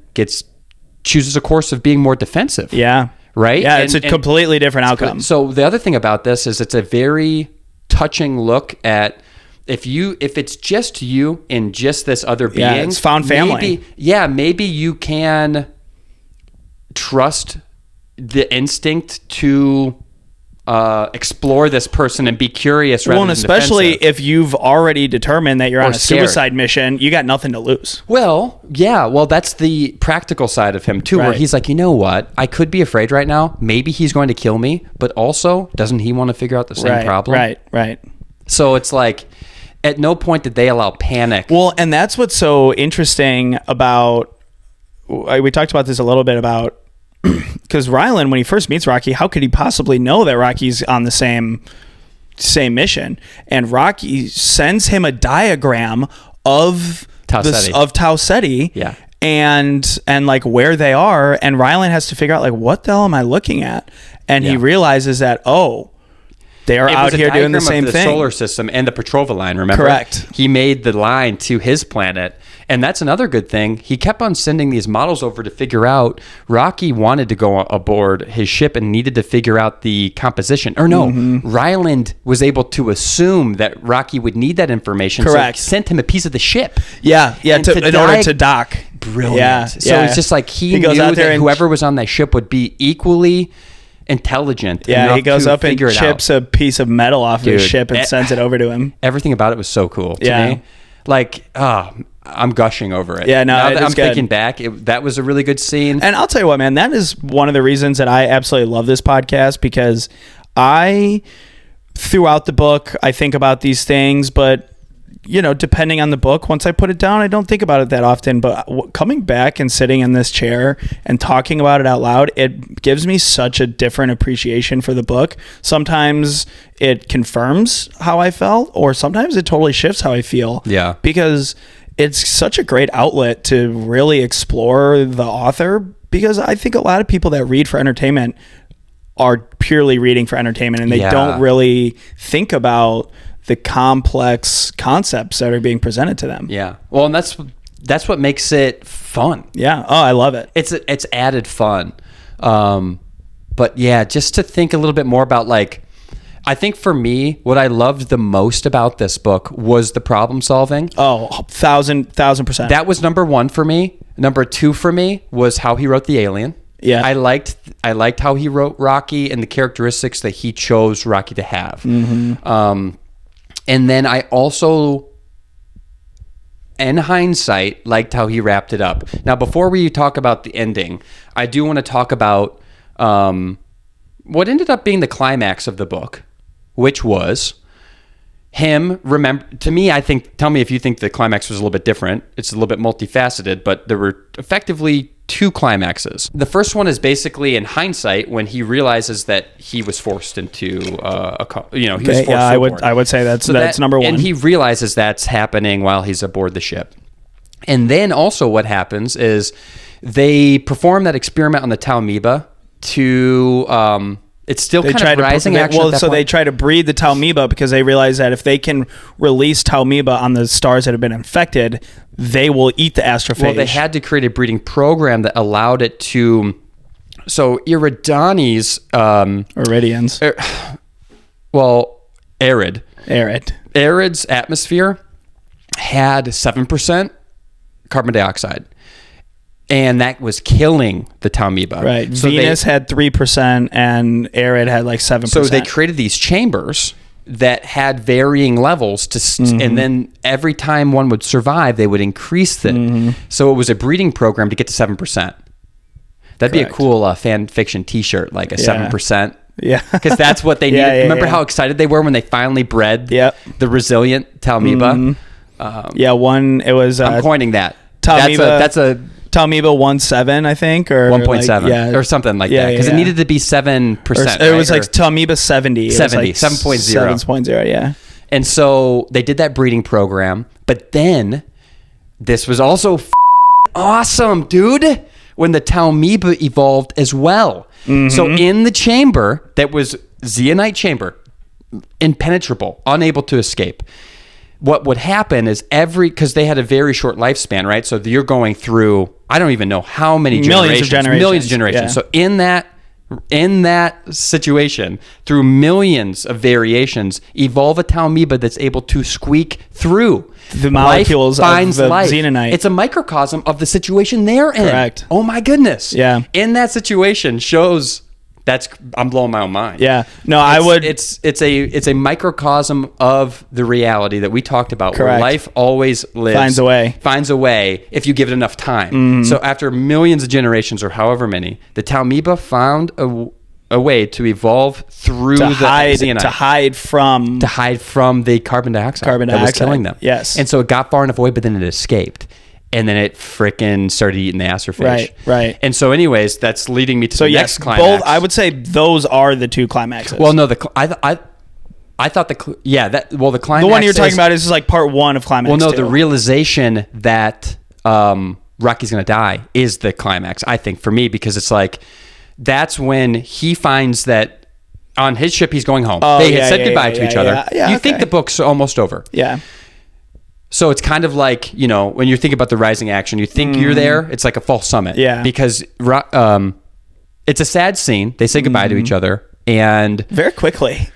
chooses a course of being more defensive. Yeah. Right? Yeah, it's a And- completely different outcome. So the other thing about this is it's a very touching look at if it's just you and just this other being. Yeah, it's found family. Maybe you can trust the instinct to explore this person and be curious rather Well, and than especially defensive. if you've already determined that you're on a scared. suicide mission, you got nothing to lose. Well, yeah. Well, that's the practical side of him too, where Right. he's like, you know what? I could be afraid right now. Maybe he's going to kill me, but also, doesn't he want to figure out the same problem? Right. So it's like, at no point did they allow panic. Well, and that's what's so interesting about. We talked about this a little bit about because Ryland, when he first meets Rocky, how could he possibly know that Rocky's on the same mission? And Rocky sends him a diagram of Tauceti. Tauceti, Yeah. and like where they are, and Ryland has to figure out like, what the hell am I looking at? And he Yeah. realizes that they are It out was a here doing the diagram same of thing. solar system and the Petrova line, remember? Correct. He made the line to his planet. And that's another good thing. He kept on sending these models over to figure out. Rocky wanted to go aboard his ship and needed to figure out the composition. Or no, Ryland was able to assume that Rocky would need that information. Correct. So he sent him a piece of the ship. Yeah, And in order to dock. Brilliant. Yeah, So yeah. it's just like he goes knew out there that and whoever was on that ship would be equally intelligent. Yeah, enough he goes to up and figure it out. chips a piece of metal off of his Dude, ship and sends it over to him. Everything about it was so cool to Yeah. me. Like, I'm gushing over it. Yeah, no, now it that is I'm good. thinking back, that was a really good scene. And I'll tell you what, man, that is one of the reasons that I absolutely love this podcast, because throughout the book, I think about these things, but depending on the book, once I put it down, I don't think about it that often. But coming back and sitting in this chair and talking about it out loud, it gives me such a different appreciation for the book. Sometimes it confirms how I felt, or sometimes it totally shifts how I feel. Yeah. Because it's such a great outlet to really explore the author, because I think a lot of people that read for entertainment are purely reading for entertainment, and they Yeah. don't really think about the complex concepts that are being presented to them. Yeah. Well, and that's what makes it fun. Yeah. Oh, I love it. It's added fun. But yeah, just to think a little bit more about like, I think for me, what I loved the most about this book was the problem solving. Oh, 1,000%. That was number one for me. Number two for me was how he wrote the alien. Yeah. I liked how he wrote Rocky and the characteristics that he chose Rocky to have. Mm-hmm. And then I also, in hindsight, liked how he wrapped it up. Now, before we talk about the ending, I do want to talk about what ended up being the climax of the book, which was him. To me, I think, tell me if you think the climax was a little bit different. It's a little bit multifaceted, but there were effectively two climaxes. The first one is basically in hindsight when he realizes that he was forced into he was forced. Yeah, I would say that's number one. And he realizes that's happening while he's aboard the ship. And then also what happens is they perform that experiment on the Tau'amoeba to it's still kind of rising action. Well, so they try to breed the Tau'amoeba because they realize that if they can release Tau'amoeba on the stars that have been infected, they will eat the astrophage. Well, they had to create a breeding program that allowed it to. So Eridani's Eridians. Erid's atmosphere had 7% carbon dioxide. And that was killing the Tau'amoeba. Right. So Venus had 3% and Erid had like 7%. So they created these chambers that had varying levels and then every time one would survive, they would increase it. Mm-hmm. So it was a breeding program to get to 7%. That'd be a cool fan fiction t-shirt, like a 7%. Yeah. Because that's what they needed. Remember how excited they were when they finally bred the resilient Tau'amoeba? Mm-hmm. It was... I'm coining that. Tau'amoeba. That's a Tau'amoeba 1.7, I think, or 1.7, or something like that, because it needed to be 7%. It was like Tau'amoeba 70. 70, 7.0. 7.0, yeah. And so they did that breeding program, but then this was also awesome, dude, when the Tau'amoeba evolved as well. Mm-hmm. So in the chamber that was zeonite chamber, impenetrable, unable to escape. What would happen is because they had a very short lifespan, right? So you're going through, I don't even know how many generations. Millions of generations. Yeah. So in that situation, through millions of variations, evolve a Tau'amoeba that's able to squeak through. The molecules of the xenonite. It's a microcosm of the situation they're in. Correct. Oh my goodness. Yeah. In that situation shows... I'm blowing my own mind. Yeah. No, It's a microcosm of the reality that we talked about. Correct. Where life always lives. Finds a way if you give it enough time. Mm-hmm. So after millions of generations or however many, the Tau'amoeba found a way to evolve through the xenonite. To hide from the carbon dioxide that was killing them. Yes. And so it got far enough away, but then it escaped. And then it frickin' started eating the Astrophage. Right. And so anyways, that's leading me to the next climax. I would say those are the two climaxes. Well, no, I thought the climax. The one you're talking about is like part one of climax. Well, no, the realization that Rocky's going to die is the climax, I think, for me, because it's like, that's when he finds that on his ship, he's going home. They had said goodbye to each other. You think the book's almost over. Yeah. So it's kind of like, when you think about the rising action, you think you're there. It's like a false summit. Yeah. Because it's a sad scene. They say goodbye to each other, and very quickly.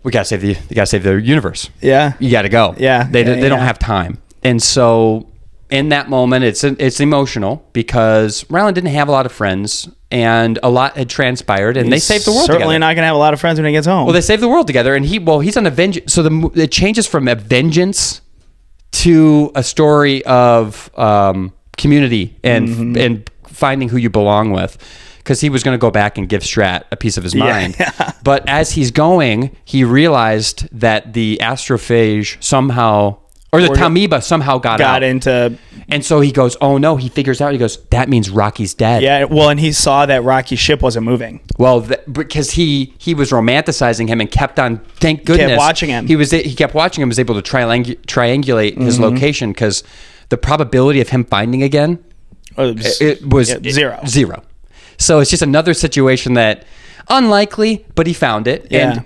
We gotta save the universe. Yeah. You gotta go. Yeah. They don't have time, and so in that moment, it's emotional because Ryland didn't have a lot of friends, and a lot had transpired, and they saved the world together. Certainly not going to have a lot of friends when he gets home. Well, they saved the world together, and he's on a vengeance. So it changes from a vengeance to a story of community and finding who you belong with. Because he was going to go back and give Stratt a piece of his mind. Yeah. But as he's going, he realized that the Astrophage somehow... Or the Tau'amoeba somehow got into... And so he goes, oh no, he figures out, he goes, that means Rocky's dead. Yeah, well, and he saw that Rocky's ship wasn't moving. Well, because he was romanticizing him and kept on, thank goodness. Kept watching him. He kept watching him, was able to triangulate his location, because the probability of him finding again, it was zero. So it's just another situation that, unlikely, but he found it. Yeah.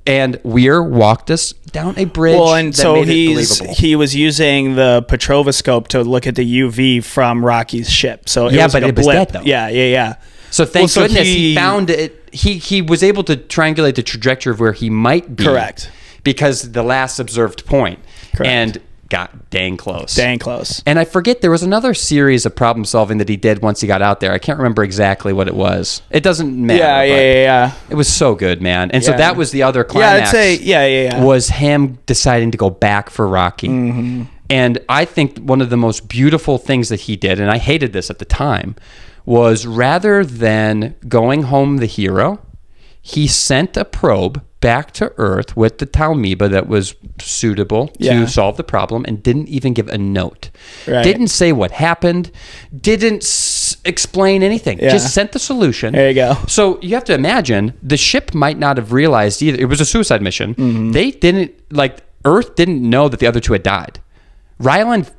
And Weir walked us down a bridge. Well, and that so made it believable. he was using the Petrovoscope to look at the UV from Rocky's ship. So it was but like it was dead though. Yeah. So thank goodness he found it. He was able to triangulate the trajectory of where he might be. Correct. Because the last observed point. Correct. And got dang close. Dang close. And I forget, there was another series of problem solving that he did once he got out there. I can't remember exactly what it was. It doesn't matter. Yeah. It was so good, man. And so that was the other climax. Yeah, I'd say, was him deciding to go back for Rocky. Mm-hmm. And I think one of the most beautiful things that he did, and I hated this at the time, was rather than going home the hero, he sent a probe back to Earth with the Talmiba that was suitable to solve the problem, and didn't even give a note. Right. Didn't say what happened. Didn't explain anything. Yeah. Just sent the solution. There you go. So you have to imagine the ship might not have realized either. It was a suicide mission. Mm-hmm. They didn't, Earth didn't know that the other two had died. Ryland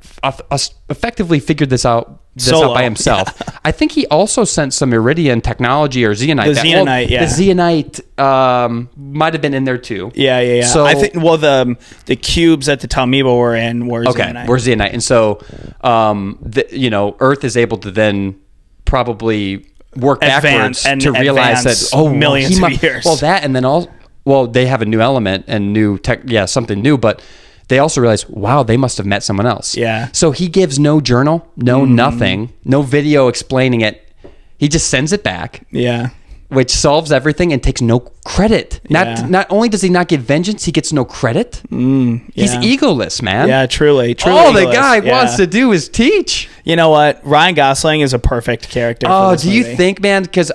effectively figured this out by himself. Yeah. I think he also sent some Eridian technology or Zeonite. The Zeonite might have been in there too. Yeah. So I think the cubes that the Talmiba were in were Zeonite. Were Zeonite, and so Earth is able to then probably work backwards to realize that millions of years. Well, that and then they have a new element and new tech. Yeah, something new, but. They also realize, wow, they must have met someone else. Yeah. So he gives no journal, nothing, no video explaining it. He just sends it back. Yeah. Which solves everything and takes no credit. Not only does he not get vengeance, he gets no credit. He's egoless, man. Yeah, truly. All the guy wants to do is teach. You know what? Ryan Gosling is a perfect character. Oh, for this movie. You think, man? Because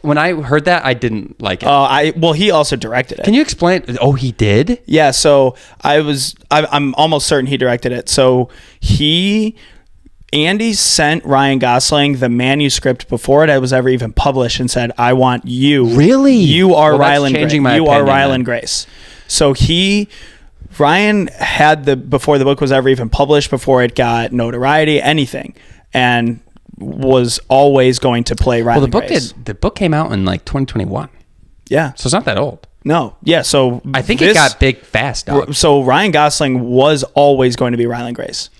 when I heard that, I didn't like it. He also directed it. Can you explain? Oh, he did? Yeah. So I'm almost certain he directed it. So Andy sent Ryan Gosling the manuscript before it was ever even published and said, "I want you. Really? You are Ryland. You are Ryland Grace." So Ryan had before the book was ever even published, before it got notoriety, anything, and was always going to play Ryland Grace. The book came out in 2021. Yeah. So it's not that old. No. Yeah. So I think it got big fast. So Ryan Gosling was always going to be Ryland Grace.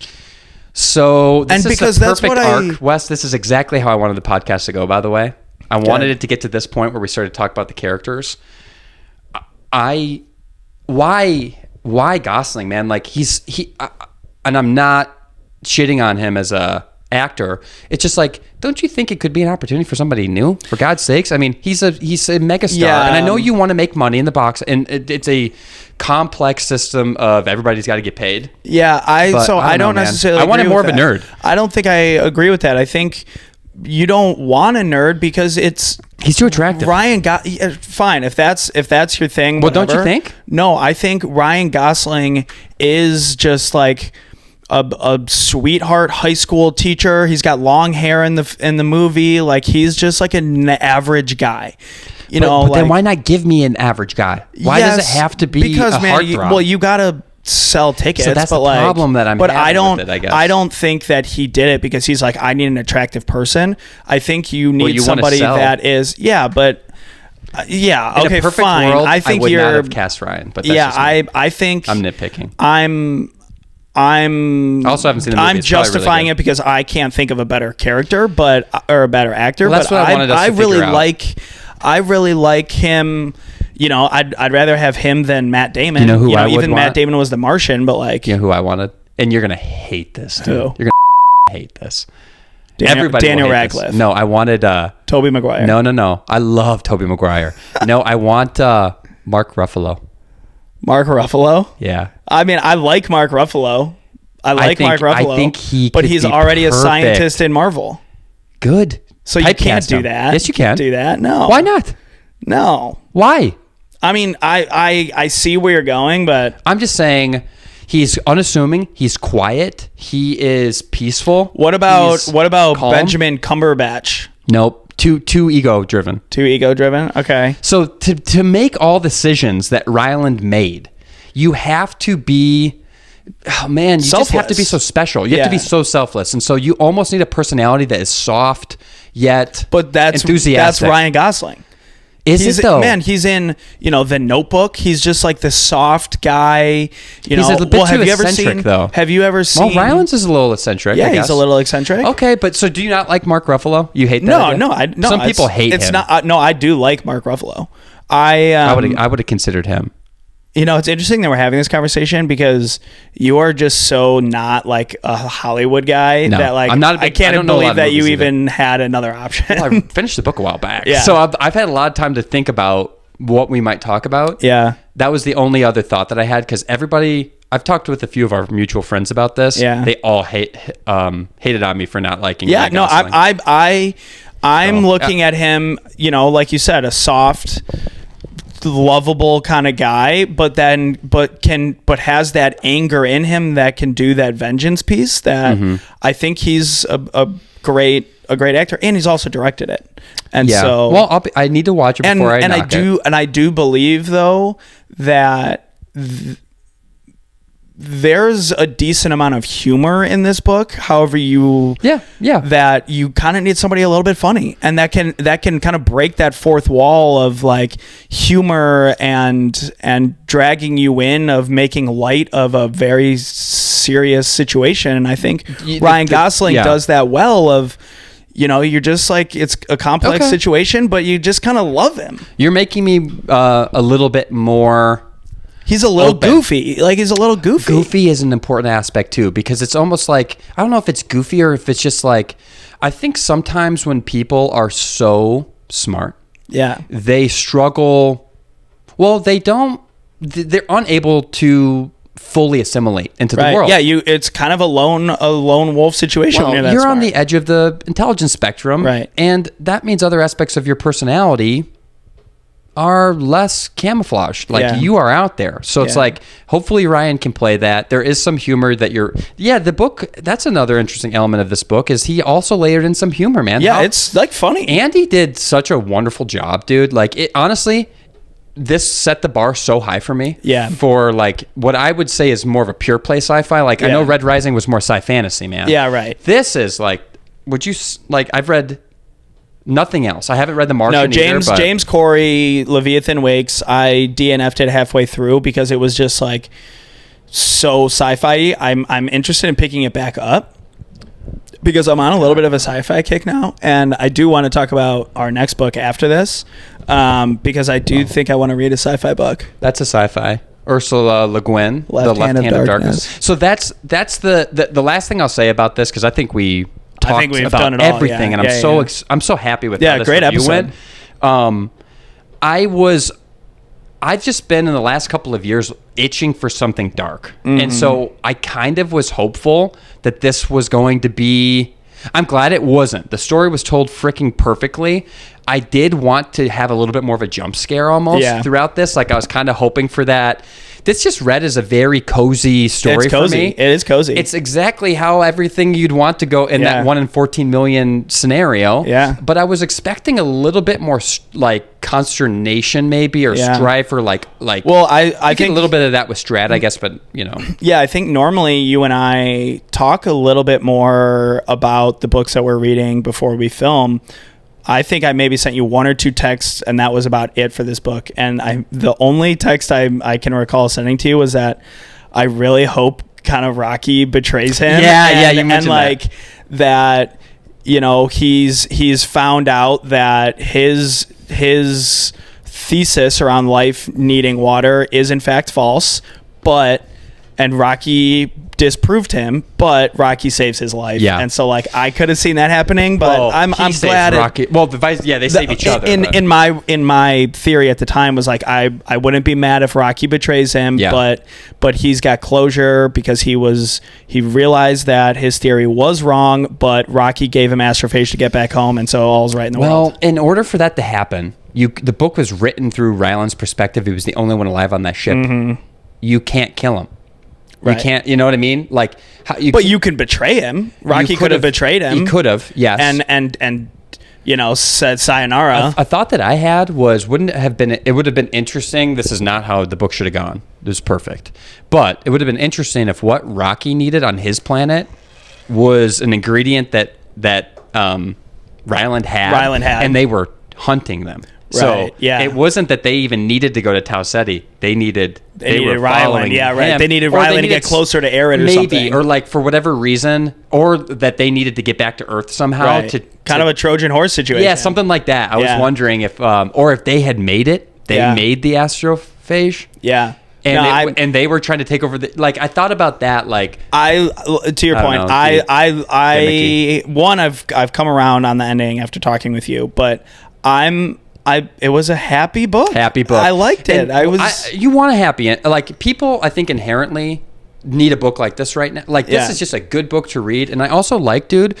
So this is the perfect arc, Wes. This is exactly how I wanted the podcast to go, by the way. I wanted it to get to this point where we started to talk about the characters. Why Gosling, man? And I'm not shitting on him as a actor. It's just don't you think it could be an opportunity for somebody new? For God's sakes, I mean, he's a megastar, and I know you want to make money in the box, and it's a complex system of everybody's got to get paid. Yeah, I don't necessarily. I wanted more of a nerd. I don't think I agree with that. I think you don't want a nerd because he's too attractive. Ryan fine if that's your thing. Well, don't you think? No, I think Ryan Gosling is just a sweetheart high school teacher. He's got long hair in the movie. He's just an average guy. But then why not give me an average guy? Why does it have to be a heartthrob? You gotta sell tickets. So that's the problem that I'm having with it, I guess. I don't think that he did it because he's I need an attractive person. I think you need somebody that is but yeah, okay, fine. World, I think would not have cast Ryan, but that's I think I'm nitpicking. I also haven't seen the movie. I'm justifying it because I can't think of a better character, or a better actor. Well, that's what I wanted us to figure out. I really like him. I'd rather have him than Matt Damon. You know who I would even want? Matt Damon was the Martian, but you know who I wanted, and you're gonna hate this. Dude. You're gonna hate this. Daniel Radcliffe. No, I wanted Tobey Maguire. No. I love Tobey Maguire. No, I want Mark Ruffalo. Mark Ruffalo? Yeah. I mean, I like Mark Ruffalo. Mark Ruffalo. I think but he's already a scientist in Marvel. Good. So you can't do that. Yes, you can. Do that? No. Why not? No. Why? I mean, I see where you're going, but I'm just saying he's unassuming. He's quiet. He is peaceful. What about calm. Benjamin Cumberbatch? Nope. Too ego driven. Too ego driven. Okay. So to make all decisions that Ryland made, you have to be, you just have to be so special. You have to be so selfless, and so you almost need a personality that is soft yet but that's enthusiastic. That's Ryan Gosling. Is it though? Man, he's in, The Notebook. He's just like the soft guy. He's a bit too eccentric, though. Have you ever seen? Well, Ryland's is a little eccentric. Yeah, he's a little eccentric. Okay, but so do you not like Mark Ruffalo? You hate that? No. Some people hate him. No, I do like Mark Ruffalo. I would have considered him. It's interesting that we're having this conversation because you are just so not like a Hollywood guy that like I can't believe that you even had another option. Well, I finished the book a while back, yeah. So I've had a lot of time to think about what we might talk about. Yeah, that was the only other thought that I had because I've talked with a few of our mutual friends about this. Yeah, they all hated on me for not liking. Yeah, no, I'm looking at him. Like you said, a soft, lovable kind of guy, but has that anger in him that can do that vengeance piece that I think he's a great actor, and he's also directed it. And so, well, I need to watch it before I do believe though that there's a decent amount of humor in this book. However, that you kind of need somebody a little bit funny, and that can kind of break that fourth wall of like humor and dragging you in, of making light of a very serious situation. And I think Ryan Gosling does that well. Of you're just like, it's a complex situation, but you just kind of love him. You're making me a little bit more. He's a little goofy. Like, he's a little goofy. Goofy is an important aspect, too, because it's almost like, I don't know if it's goofy or if it's just like, I think sometimes when people are so smart, they struggle. Well, they're unable to fully assimilate into the world. Yeah, it's kind of a lone wolf situation. Well, you're on the edge of the intelligence spectrum. Right. And that means other aspects of your personality are less camouflaged. Like, you are out there. So it's like, hopefully Ryan can play that. There is some humor that the book, that's another interesting element of this book, is he also layered in some humor, man. Yeah, it's like funny. Andy did such a wonderful job, dude. Like, honestly, this set the bar so high for me. Yeah. For like what I would say is more of a pure play sci-fi. Like, I know Red Rising was more sci-fantasy, man. Yeah, right. This is like, I've read nothing else. I haven't read The Martian either. James Corey, Leviathan Wakes, I DNF'd it halfway through because it was just like so sci-fi. I'm interested in picking it back up because I'm on a little bit of a sci-fi kick now, and I do want to talk about our next book after this because I do think I want to read a sci-fi book. That's a sci-fi. Ursula Le Guin, The Left Hand of Darkness. So that's the last thing I'll say about this, because I think we've about done it all. Everything, and I'm so happy with how this great episode. Went. I've just been in the last couple of years itching for something dark, and so I kind of was hopeful that this was going to be. I'm glad it wasn't. The story was told freaking perfectly. I did want to have a little bit more of a jump scare almost throughout this. Like, I was kind of hoping for that. This just read as a very cozy story for me. It is cozy. It's exactly how everything you'd want to go in that 1 in 14 million scenario. Yeah. But I was expecting a little bit more like consternation maybe, or strive for like. Well, I think a little bit of that with Stratt, I guess, but Yeah, I think normally you and I talk a little bit more about the books that we're reading before we film. I think I maybe sent you 1 or 2 texts, and that was about it for this book. And the only text I can recall sending to you was that I really hope kind of Rocky betrays him. Yeah, you mentioned that he's found out that his thesis around life needing water is in fact false, and Rocky disproved him, but Rocky saves his life. Yeah. And so like I could have seen that happening, but I'm glad Rocky. They save each other. In my theory at the time was like I wouldn't be mad if Rocky betrays him, but he's got closure because he realized that his theory was wrong, but Rocky gave him Astrophage to get back home, and so all's right in the world. Well, in order for that to happen, the book was written through Ryland's perspective. He was the only one alive on that ship. Mm-hmm. You can't kill him. Right. You can't, you know what I mean? Like, you can betray him. Rocky could have betrayed him. He could have, yes. And said sayonara. A thought that I had was, it would have been interesting. This is not how the book should have gone. It was perfect. But it would have been interesting if what Rocky needed on his planet was an ingredient that Ryland had. And they were hunting them. So it wasn't that they even needed to go to Tauceti. They needed Ryland. Yeah, right. Him. They needed Ryland to get closer to Erid or something. Maybe, or like for whatever reason, or that they needed to get back to Earth somehow. Kind of a Trojan horse situation. Yeah, something like that. I was wondering if, or if they had made it. They made the Astrophage. Yeah. And they were trying to take over like I thought about that like to your point I've come around on the ending after talking with you, but it was a happy book. I liked it. You want a happy end. Like people I think inherently need a book like this right now. Like this is just a good book to read. And I also like, dude,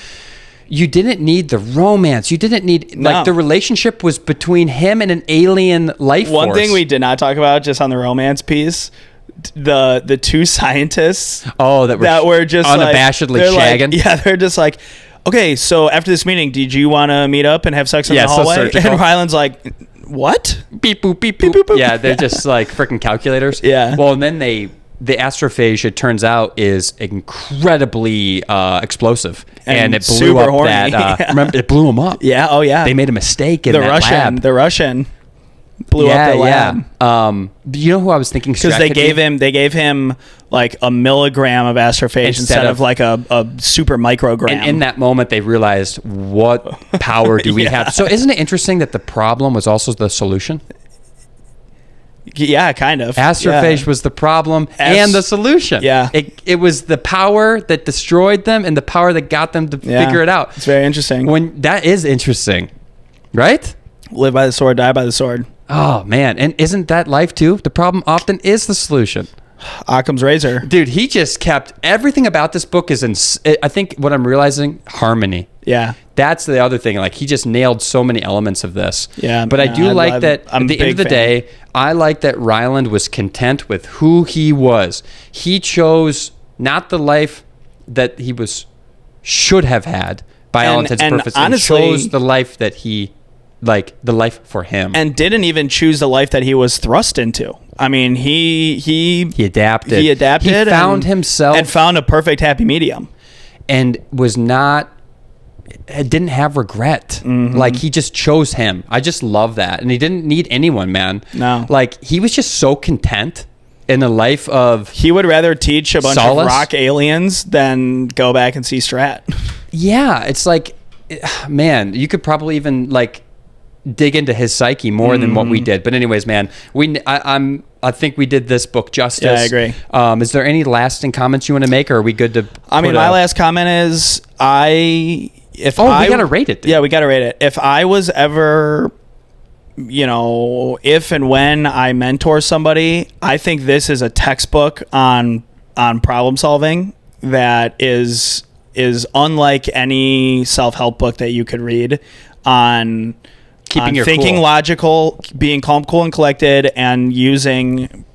you didn't need the romance. You didn't need the relationship was between him and an alien life force. One thing we did not talk about just on the romance piece, the two scientists that were just unabashedly shagging. They're just like, okay, so after this meeting, did you want to meet up and have sex in the hallway? So and Ryland's like, what? Beep boop beep boop. Beep, boop. Yeah, they're just like freaking calculators. Yeah. Well, and then the Astrophage, it turns out, is incredibly explosive, and it blew up horny. Remember, it blew them up. Yeah. Oh, yeah. They made a mistake in that lab. The Russian blew up the lab. You know who I was thinking? Because they gave him like a milligram of Astrophage instead of like a super microgram. And in that moment, they realized, what power do we have? So isn't it interesting that the problem was also the solution? Yeah, kind of. Astrophage was the problem and the solution. Yeah. It was the power that destroyed them and the power that got them to figure it out. It's very interesting. That is interesting, right? Live by the sword, die by the sword. Oh, man. And isn't that life, too? The problem often is the solution. Occam's razor. Dude, he just kept... Everything about this book is I think what I'm realizing, harmony. Yeah. That's the other thing. Like, he just nailed so many elements of this. Yeah. But I do like that at the end of the day, I like that Ryland was content with who he was. He chose not the life that he should have had by all intents and purposes. Honestly, he chose the life that he... like the life for him, and didn't even choose the life that he was thrust into. I mean, he adapted. He found himself and found a perfect happy medium, and didn't have regret. Mm-hmm. Like he just chose him. I just love that, and he didn't need anyone, man. No, like he was just so content in the life of. He would rather teach a bunch of rock aliens than go back and see Stratt. Yeah, it's like, man, you could probably even like dig into his psyche more than what we did. But anyways, man, I think we did this book justice. Yeah, I agree. Is there any lasting comments you want to make, or are we good to? I mean, my last comment is we gotta rate it. Dude. Yeah, we gotta rate it. If I was ever, if and when I mentor somebody, I think this is a textbook on problem solving that is unlike any self-help book that you could read on. Keeping your thinking cool. logical, being calm, cool, and collected, and using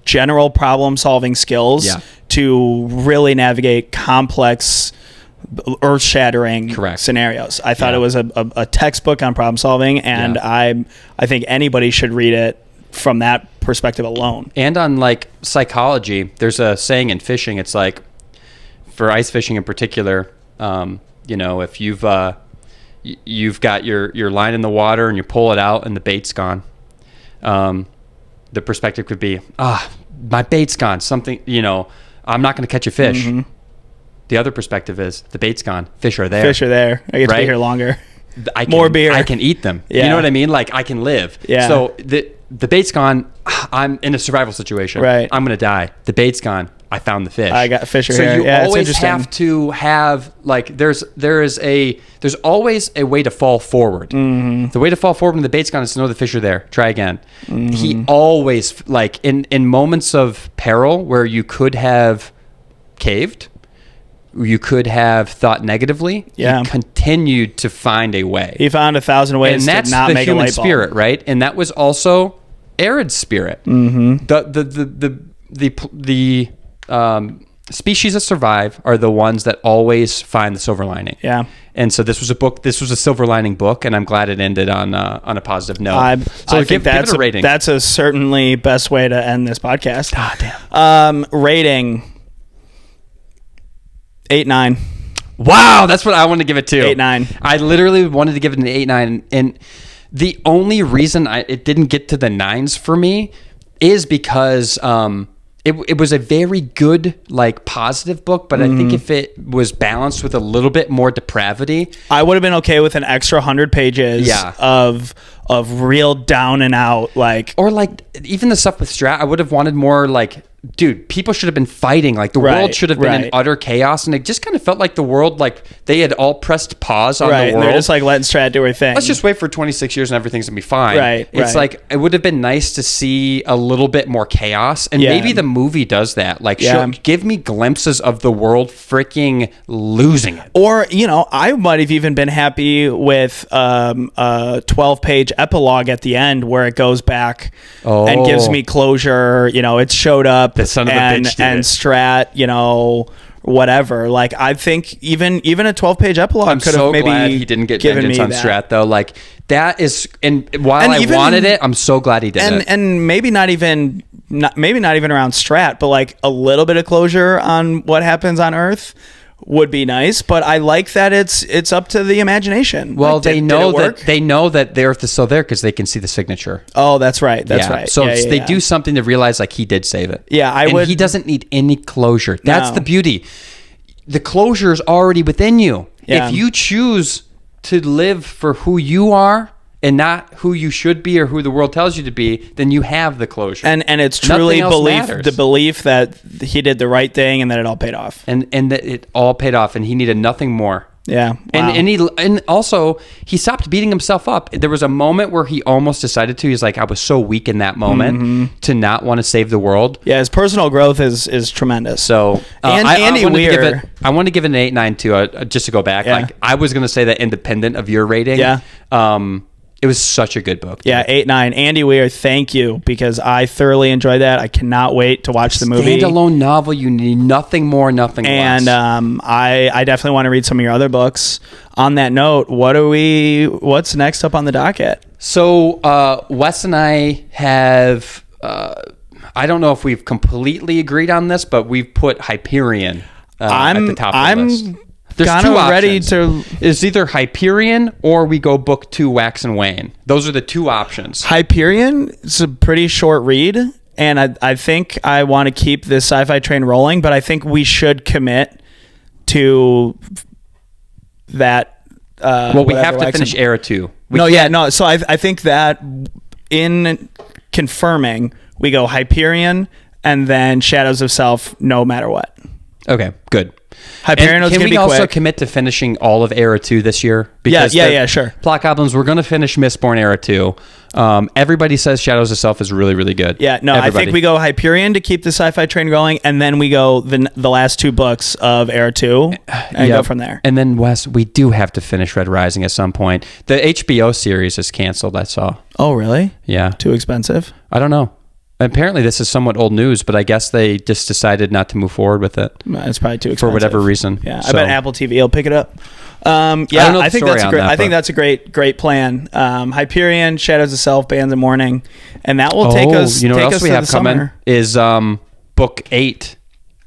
general problem-solving skills to really navigate complex, earth-shattering scenarios. I thought it was a textbook on problem-solving, and I think anybody should read it from that perspective alone. And on like psychology, there's a saying in fishing. It's like, for ice fishing in particular, if you've got your line in the water and you pull it out and the bait's gone. The perspective could be, my bait's gone. Something, I'm not going to catch a fish. Mm-hmm. The other perspective is the bait's gone. Fish are there. I get to be here longer. More beer. I can eat them. Yeah. You know what I mean? Like I can live. Yeah. So the bait's gone. I'm in a survival situation. Right. I'm going to die. The bait's gone. I found the fish. I got fish so here. You always have to have like there's always a way to fall forward. Mm-hmm. The way to fall forward when the bait's gone is to know the fish are there. Try again. Mm-hmm. He always like in moments of peril where you could have caved, you could have thought negatively. Yeah. He continued to find a way. He found 1,000 ways to not make a light bulb. And that's the human spirit, right? And that was also Erid's spirit. Mm-hmm. The species that survive are the ones that always find the silver lining. Yeah. And so this was a silver lining book, and I'm glad it ended on a positive note. I think that's it a rating. That's a certainly best way to end this podcast. Damn. Rating 8-9. Wow, that's what I wanted to give it to. 8-9. I literally wanted to give it an 8-9, and The only reason it didn't get to the 9s for me is because it was a very good, like, positive book, but I think if it was balanced with a little bit more depravity, I would have been okay with an extra 100 pages of real down and out, like, or like even the stuff with Stratt. I would have wanted more, like, dude, people should have been fighting. Like, the world should have been in utter chaos, and it just kind of felt like the world, like, they had all pressed pause on the world. They're just like letting Stratt do her thing. Let's just wait for 26 years and everything's gonna be fine. It's like, it would have been nice to see a little bit more chaos, and maybe the movie does that. Like, give me glimpses of the world freaking losing it. Or, you know, I might have even been happy with a 12-page epilogue at the end where it goes back and gives me closure. You know, it showed up. The son of a bitch did and it. Stratt, you know, whatever. Like, I think even a 12-page epilogue could have maybe glad he didn't get given vengeance me on that. Stratt, though. Like, that is, and while I wanted it, I'm so glad he did it. And maybe not even around Stratt, but like a little bit of closure on what happens on Earth would be nice. But I like that it's up to the imagination. Well, like, they know that the Earth is still there because they can see the signature. Oh, that's right. That's right. So they do something to realize, like, he did save it. Yeah, he doesn't need any closure. That's the beauty. The closure is already within you. Yeah. If you choose to live for who you are and not who you should be or who the world tells you to be, then you have the closure. And it's truly the belief that he did the right thing and that it all paid off. And that it all paid off, and he needed nothing more. Yeah. Wow. And also he stopped beating himself up. There was a moment where he almost decided to. He's like, I was so weak in that moment to not want to save the world. Yeah, his personal growth is tremendous. So Andy Weir, I want to give it an 8.9 too. Just to go back, like, I was going to say that independent of your rating. Yeah. It was such a good book. Yeah, 8.9. Andy Weir, thank you, because I thoroughly enjoyed that. I cannot wait to watch the movie. Standalone novel. You need nothing more, nothing less. And I definitely want to read some of your other books. On that note, what's next up on the docket? So Wes and I have, I don't know if we've completely agreed on this, but we've put Hyperion at the top of the list. There's kind two of options. ready to. It's either Hyperion or we go book 2, Wax and Wane. Those are the two options. Hyperion is a pretty short read, and I think I want to keep this sci-fi train rolling, but I think we should commit to that. We have to finish Era 2. So I think that in confirming, we go Hyperion and then Shadows of Self no matter what. Okay, good. Hyperion was can gonna we be also quick. commit to finishing all of Era 2 this year? Yeah, sure. Plot Goblins, we're going to finish Mistborn Era 2. Everybody says Shadows of Self is really, really good. Yeah, no, I think we go Hyperion to keep the sci-fi train going, and then we go the last 2 books of Era 2 and go from there. And then, Wes, we do have to finish Red Rising at some point. The HBO series is canceled, I saw. Oh, really? Yeah. Too expensive? I don't know. Apparently, this is somewhat old news, but I guess they just decided not to move forward with it. It's probably too expensive. For whatever reason. Yeah, I bet Apple TV will pick it up. I think that's a great plan. Hyperion, Shadows of Self, Bands of Mourning, and that will take us. You know what else we have coming is book 8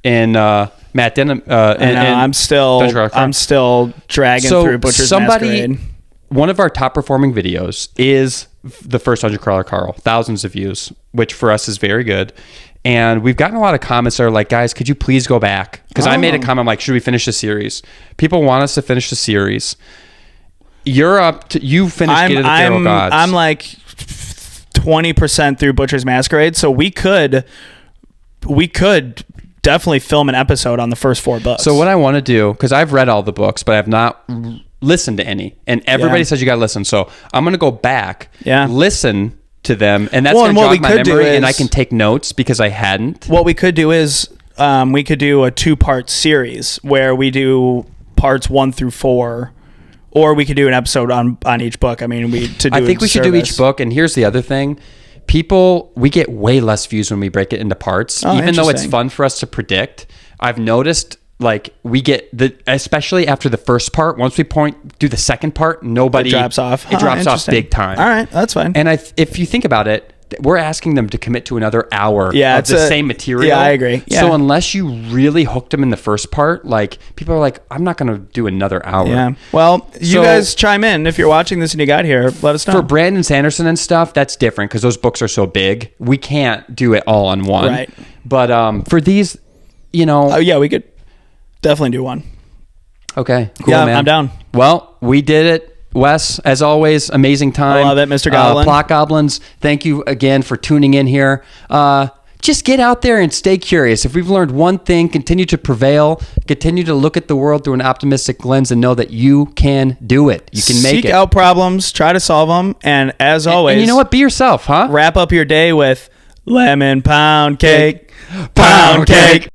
in Matt Denham. I'm still dragging through Butcher's Masquerade. One of our top performing videos is the first Dungeon Crawler Carl, thousands of views, which for us is very good. And we've gotten a lot of comments that are like, guys, could you please go back? Because I made a comment like, should we finish the series? People want us to finish the series. You finished Gate of the Pharaoh Gods. I'm like 20% through Butcher's Masquerade, so we could definitely film an episode on the first 4 books. So what I want to do, because I've read all the books, but I've not listened to any, and everybody says you got to listen. So I'm going to go back, listen to them, and that's going to jog my memory, and I can take notes because I hadn't. What we could do is we could do a 2-part series where we do parts 1 through 4, or we could do an episode on each book. I mean, I think we should do each book. And here's the other thing. We get way less views when we break it into parts, even though it's fun for us to predict. I've noticed, like, we get especially after the first part, once we do the second part, it drops off. It drops off big time. All right, that's fine. And if you think about it, we're asking them to commit to another hour of it's the same material. Yeah, I agree. Yeah. So unless you really hooked them in the first part, like people are like, I'm not going to do another hour. Yeah. Well, you guys chime in if you're watching this and you got here. Let us know. For Brandon Sanderson and stuff, that's different because those books are so big. We can't do it all on one. Right. But for these, you know. Oh yeah, we could definitely do one. Okay. Cool, yeah, man. I'm down. Well, we did it. Wes, as always, amazing time. I love it, Mr. Goblin. Plot Goblins, thank you again for tuning in here. Just get out there and stay curious. If we've learned one thing, continue to prevail, continue to look at the world through an optimistic lens and know that you can do it. You can make it. Seek out problems, try to solve them, and as always... And you know what? Be yourself, huh? Wrap up your day with lemon pound cake. Pound cake.